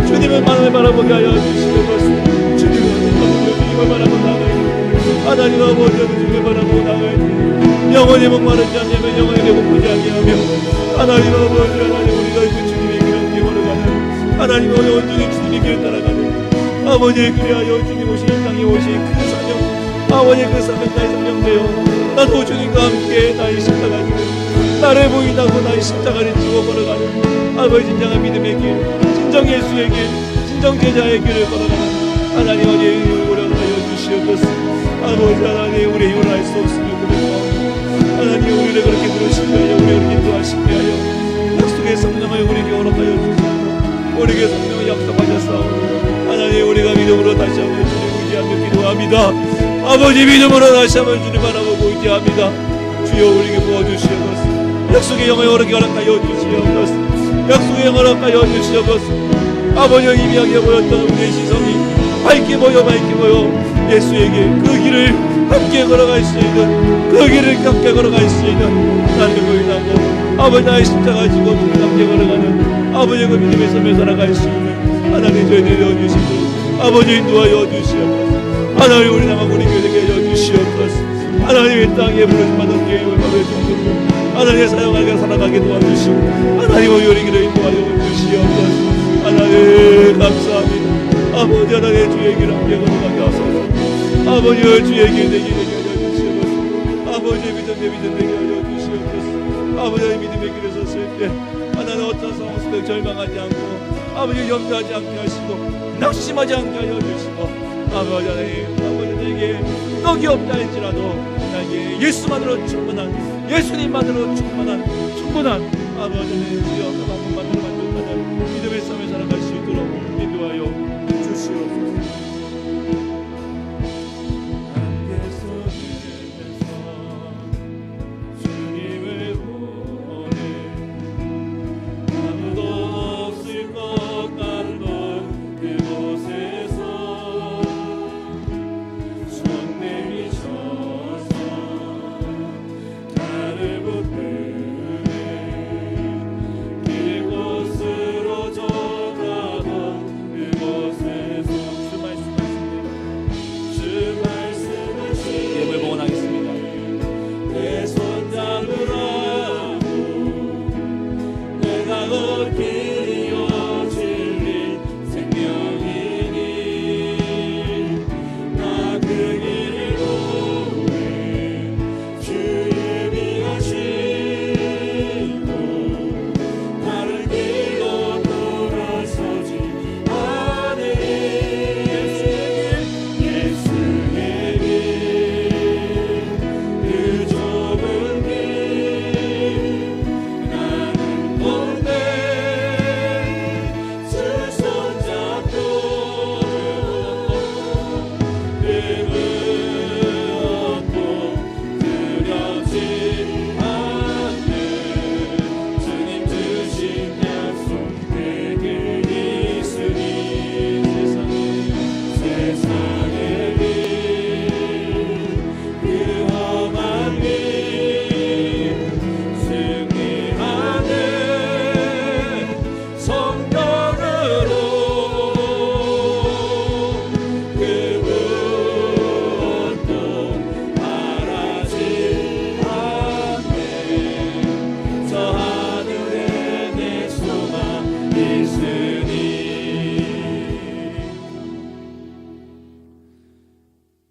주님의 마음을 바라보게 하여 주시옵소서. 주님을 바라보고 나가야 하나님 아버지, 주님을 바라보고 나가야 영원히 목마르지 않냐면 영원히 배고프지 않냐며 하나님 아버지, 하나님 우리가 그 주님의 길을 함께 걸어가는 하나님 우리 온전히 주님의 길을 따라가는 아버지의 길에 하여 주님 오신 이 땅에 오신 그 사명 아버지, 그 사명 나의 사명 되어 나도 주님과 함께 나의 십자가 지고 나를 보인다고 나의 십자가를 지고 걸어가는 아버지 진정한 믿음의 길, 진정 예수의 길, 진정 제자의 길을 걸어가는 하나님 어디에 오려 하여 주시옵소서. 아버지, 하나님 우리의 힘을 알 수 없으며 그래서 하나님 우리를 그렇게 들으시게 하여 우리를 그렇게 인도하시게 하여 약속의 성령을 우리에게 허락하여 주시고 우리에게 성령을 약속하셨사오니 하나님 우리가 믿음으로 다시 한번 주님 의지하며 기도합니다. 아버지, 믿음으로 다시 한번 주님 바라보고 의지합니다. 주여 우리에게 부어주시옵소서. 약속의 영을 허락하여 주시옵소서. 약속의 영을 허락하여 주시옵소서. 아버지, 희미하게 보였던 우리의 시선이 밝게 보여 예수의 길, 그 길을 함께 걸어갈 수 있는, 그 길을 함께 걸어갈 수 있는 나를 보인다고 아버지 나의 십자가 지고 함께 걸어가는 아버지 그 믿음의 삶을 살아갈 수 있는 하나님 저희들이 되어주시고 아버지 인도하여 주시옵소서. 하나님 우리 나만 우리 교회 되게 하여 주시옵소서. 하나님의 땅에 부르심받은 교회를 받을 정도로 하나님의 사용하게 살아가게 도와주시고 하나님 우리 길을 인도하여 주시옵소서. 하나님 감사합니다. 아버지, 하나님 주의 길을 함께 걸어가게 하소서. 아버지, 주의 길 되게 하여 주시옵소서. 아버지의 믿음 되게 하여 주시옵소서. 아버지의 믿음의 길에 섰을 때 하나님 어떤 상황 속에 절망하지 않고 아버지 염려하지 않게 하시고 낙심하지 않게 하여 주시고 아버지, 하나님 아버지에게 떡이 없다 할지라도 나에게 예수만으로 충분한, 예수님만으로 충분한 아버지, 하나님 주여 그 방법만으로 만족하는 믿음의 삶을 살아갈 수 있도록 인도하여 주시옵소서.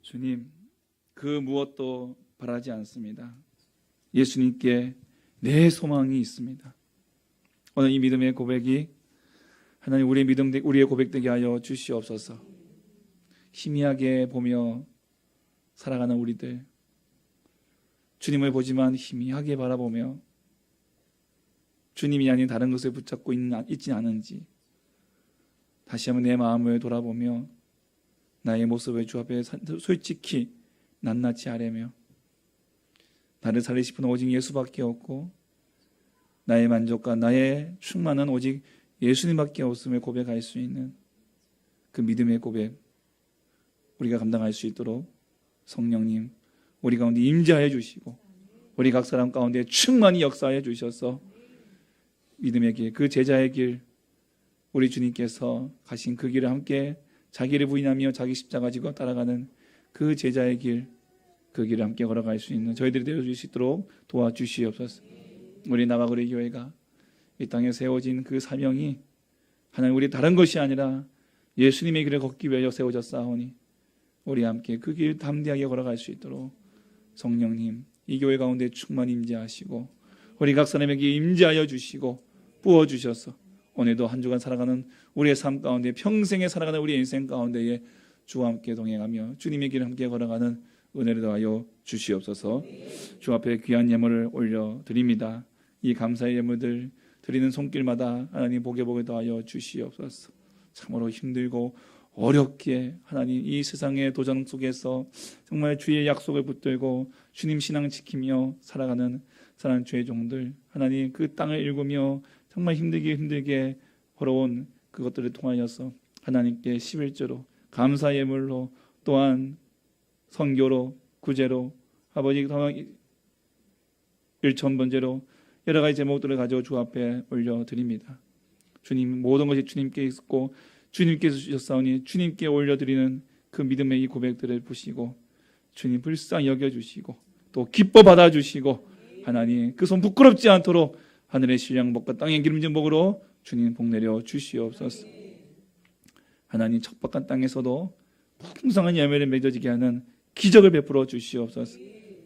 주님, 그 무엇도 바라지 않습니다. 예수님께 내 소망이 있습니다. 오늘 이 믿음의 고백이 하나님 우리의 고백되게 하여 주시옵소서. 희미하게 보며 살아가는 우리들, 주님을 보지만 희미하게 바라보며 주님이 아닌 다른 것을 붙잡고 있지 않은지 다시 한번 내 마음을 돌아보며 나의 모습을 주 앞에 솔직히 낱낱이 아뢰며 나를 살리고 싶은 오직 예수밖에 없고 나의 만족과 나의 충만은 오직 예수님밖에 없음을 고백할 수 있는 그 믿음의 고백 우리가 감당할 수 있도록 성령님 우리 가운데 임재하여 주시고 우리 각 사람 가운데 충만히 역사하여 주셔서 믿음의 길, 그 제자의 길 우리 주님께서 가신 그 길을 함께 자기를 부인하며 자기 십자가 지고 따라가는 그 제자의 길, 그 길을 함께 걸어갈 수 있는 저희들이 되어줄 수 있도록 도와주시옵소서. 우리 나바그리 교회가 이 땅에 세워진 그 사명이 하나님 우리 다른 것이 아니라 예수님의 길을 걷기 위하여 세워졌사오니 우리 함께 그 길 담대하게 걸어갈 수 있도록 성령님 이 교회 가운데 충만히 임재하시고 우리 각 사람에게 임재하여 주시고 부어주셔서 오늘도 한 주간 살아가는 우리의 삶 가운데 평생에 살아가는 우리의 인생 가운데에 주와 함께 동행하며 주님의 길을 함께 걸어가는 은혜를 더하여 주시옵소서. 주 앞에 귀한 예물을 올려드립니다. 이 감사의 예물들 드리는 손길마다 하나님 복에 더하여 주시옵소서. 참으로 힘들고 어렵게 하나님 이 세상의 도전 속에서 정말 주의 약속을 붙들고 주님 신앙 지키며 살아가는 사랑하는 주의 종들 하나님 그 땅을 일구며 정말 힘들게 걸어온 그것들을 통하여서 하나님께 11조로 감사 예물로 또한 선교로 구제로 아버지 일천번제로 여러 가지 제목들을 가지고 주 앞에 올려드립니다. 주님 모든 것이 주님께 있고 주님께서 주셨사오니 주님께 올려드리는 그 믿음의 이 고백들을 보시고 주님 불쌍히 여겨주시고 또 기뻐 받아주시고 하나님 그 손 부끄럽지 않도록 하늘의 신령복과 땅의 기름진 복으로 주님 복 내려 주시옵소서. 하나님 척박한 땅에서도 풍성한 열매를 맺어지게 하는 기적을 베풀어 주시옵소서.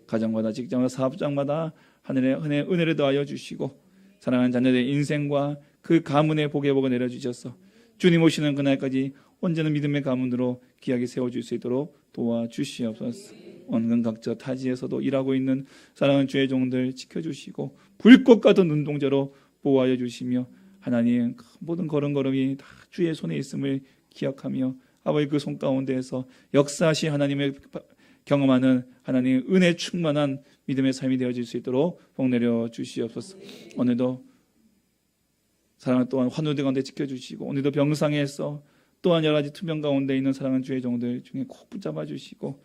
가정마다 직장마다 사업장마다 하늘의 은혜를 더하여 주시고 사랑하는 자녀들의 인생과 그 가문의 복의 복을 내려주셔서 주님 오시는 그날까지 언제나 믿음의 가문으로 귀하게 세워줄 수 있도록 도와주시옵소서. 원근 각처 타지에서도 일하고 있는 사랑하는 주의 종들 지켜주시고 불꽃 같은 눈동자로 보호하여 주시며 하나님 모든 걸음걸음이 다 주의 손에 있음을 기억하며 아버지 그 손 가운데에서 역사하신 하나님을 경험하는 하나님 은혜 충만한 믿음의 삶이 되어질 수 있도록 복 내려 주시옵소서. 오늘도 사랑을 또한 환우들 가운데 지켜주시고 오늘도 병상에서 또한 여러 가지 투병 가운데 있는 사랑하는 주의 종들 중에 꼭 붙잡아 주시고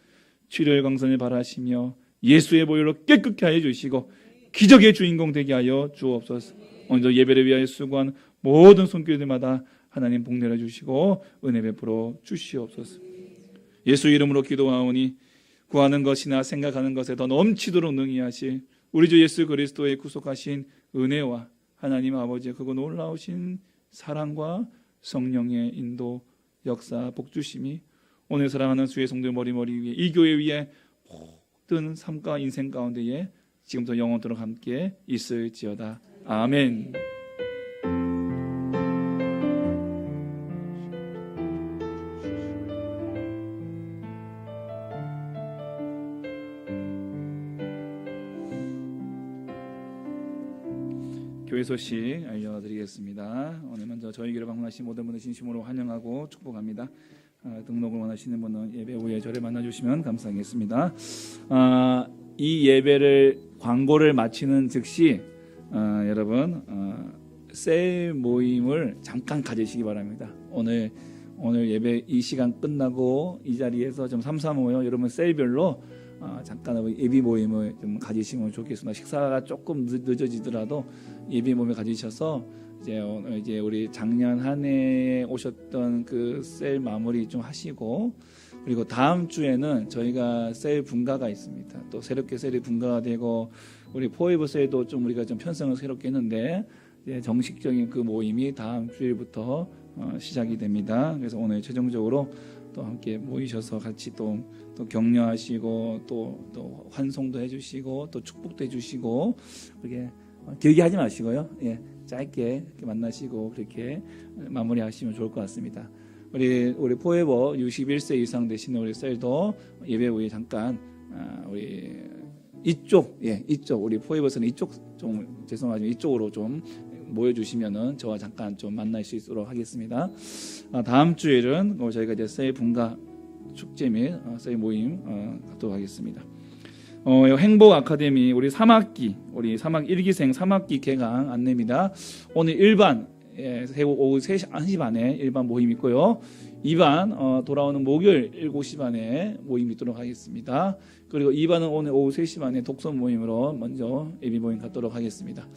치료의 광선을 바라시며 예수의 보혈로 깨끗게 하여 주시고 기적의 주인공 되게 하여 주옵소서. 오늘도 예배를 위하여 수고한 모든 손길들마다 하나님 복 내려 주시고 은혜 베풀어 주시옵소서. 예수 이름으로 기도하오니 구하는 것이나 생각하는 것에 더 넘치도록 능히 하실 우리 주 예수 그리스도의 구속하신 은혜와 하나님 아버지의 그거 놀라우신 사랑과 성령의 인도 역사 복주심이 오늘 사랑하는 주의 성도의 머리 위에 이 교회 위에 모든 삶과 인생 가운데에 지금부터 영원토록 함께 있을지어다. 아멘. 교회 소식 알려드리겠습니다. 오늘 먼저 저희 교회를 방문하신 모든 분들 진심으로 환영하고 축복합니다. 등록을 원하시는 분은 예배 후에 저를 만나주시면 감사하겠습니다. 이 예배를 광고를 마치는 즉시 여러분 셀 모임을 잠깐 가지시기 바랍니다. 오늘 예배 이 시간 끝나고 이 자리에서 좀 삼삼오요 여러분 셀별로 잠깐 예비 모임을 좀 가지시면 좋겠습니다. 식사가 조금 늦어지더라도 예비 모임을 가지셔서 이제 우리 작년 한 해에 오셨던 그 셀 마무리 좀 하시고 그리고 다음 주에는 저희가 셀 분가가 있습니다. 또 새롭게 셀이 분가가 되고 우리 포에버 셀도 좀 우리가 좀 편성을 새롭게 했는데 이제 정식적인 그 모임이 다음 주일부터 시작이 됩니다. 그래서 오늘 최종적으로 또 함께 모이셔서 같이 또 격려하시고 또 환송도 해주시고 또 축복도 해주시고 그렇게 길게 하지 마시고요. 예, 짧게 이렇게 만나시고 그렇게 마무리하시면 좋을 것 같습니다. 우리 포에버 61세 이상 되신 우리 셀도 예배 후에 잠깐 우리 이쪽 우리 포에버스는 이쪽 좀 죄송하지만 이쪽으로 좀 모여주시면은 저와 잠깐 좀 만날 수 있도록 하겠습니다. 다음 주일은 저희가 이제 셀 분가 축제 및 셀 모임 갖도록 하겠습니다. 행복 아카데미 우리 3학기 1기생 3학기 개강 안내입니다. 오늘 1반 오후 1시 반에 1반 모임 있고요. 2반 돌아오는 목요일 7시 반에 모임 있도록 하겠습니다. 그리고 2반은 오늘 오후 3시 반에 독서 모임으로 먼저 예비 모임 갖도록 하겠습니다.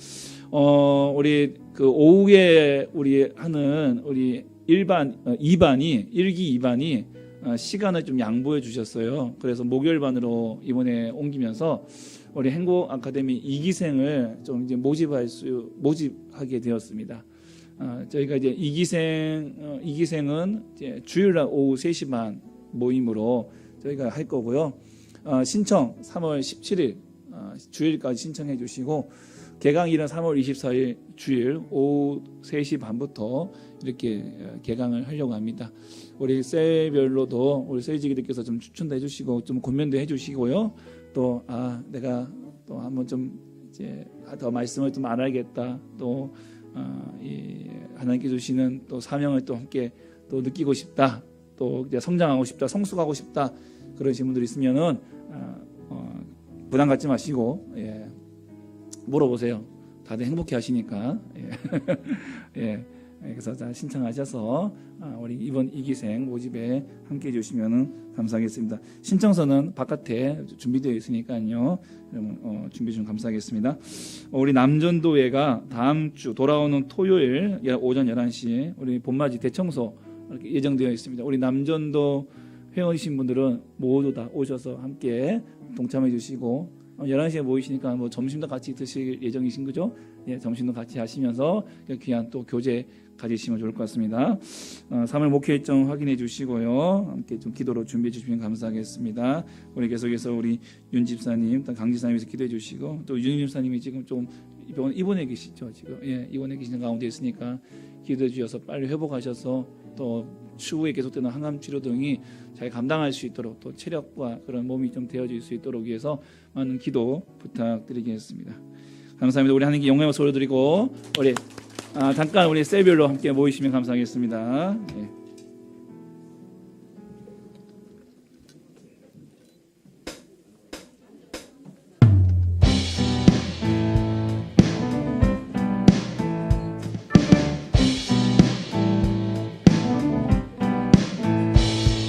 우리 그 오후에 우리 하는 우리 2반이 1기 2반이 시간을 좀 양보해 주셨어요. 그래서 목요일 반으로 이번에 옮기면서 우리 행복 아카데미 2기생을 좀 이제 모집하게 되었습니다. 저희가 이제 2기생은 이제 주일날 오후 3시 반 모임으로 저희가 할 거고요. 신청 3월 17일 주일까지 신청해 주시고 개강일은 3월 24일 주일 오후 3시 반부터 이렇게 개강을 하려고 합니다. 우리 셀별로도 우리 셀지기들께서 좀 추천도 해주시고 좀 고면도 해주시고요. 또 내가 또 한번 좀 이제 더 말씀을 좀 알아야겠다. 또 이 하나님께 주시는 또 사명을 또 함께 또 느끼고 싶다. 또 이제 성장하고 싶다, 성숙하고 싶다. 그러신 분들이 있으면은 부담 갖지 마시고 물어보세요. 다들 행복해 하시니까. 그래서 신청하셔서 우리 이번 2기생 모집에 함께 해주시면 감사하겠습니다. 신청서는 바깥에 준비되어 있으니까요. 준비 좀 감사하겠습니다. 우리 남전도회가 다음 주 돌아오는 토요일 오전 11시에 우리 봄맞이 대청소 이렇게 예정되어 있습니다. 우리 남전도 회원이신 분들은 모두 다 오셔서 함께 동참해 주시고 11시에 모이시니까 뭐 점심도 같이 드실 예정이신 거죠? 점심도 같이 하시면서 귀한 또 교제 가지시면 좋을 것 같습니다. 3월 목회 일정 확인해 주시고요. 함께 좀 기도로 준비해 주시면 감사하겠습니다. 우리 계속해서 우리 윤 집사님, 강 집사님께서 기도해 주시고 또 윤 집사님이 지금 좀 입원해 계시죠? 지금 입원해 계시는 가운데 있으니까 기도해 주셔서 빨리 회복하셔서 또 추후에 계속되는 항암 치료 등이 잘 감당할 수 있도록 또 체력과 그런 몸이 좀 되어질 수 있도록 위해서 많은 기도 부탁드리겠습니다. 감사합니다. 우리 하나님께 영광을 올려드리고 우리 잠깐 우리 셀별로 함께 모이시면 감사하겠습니다.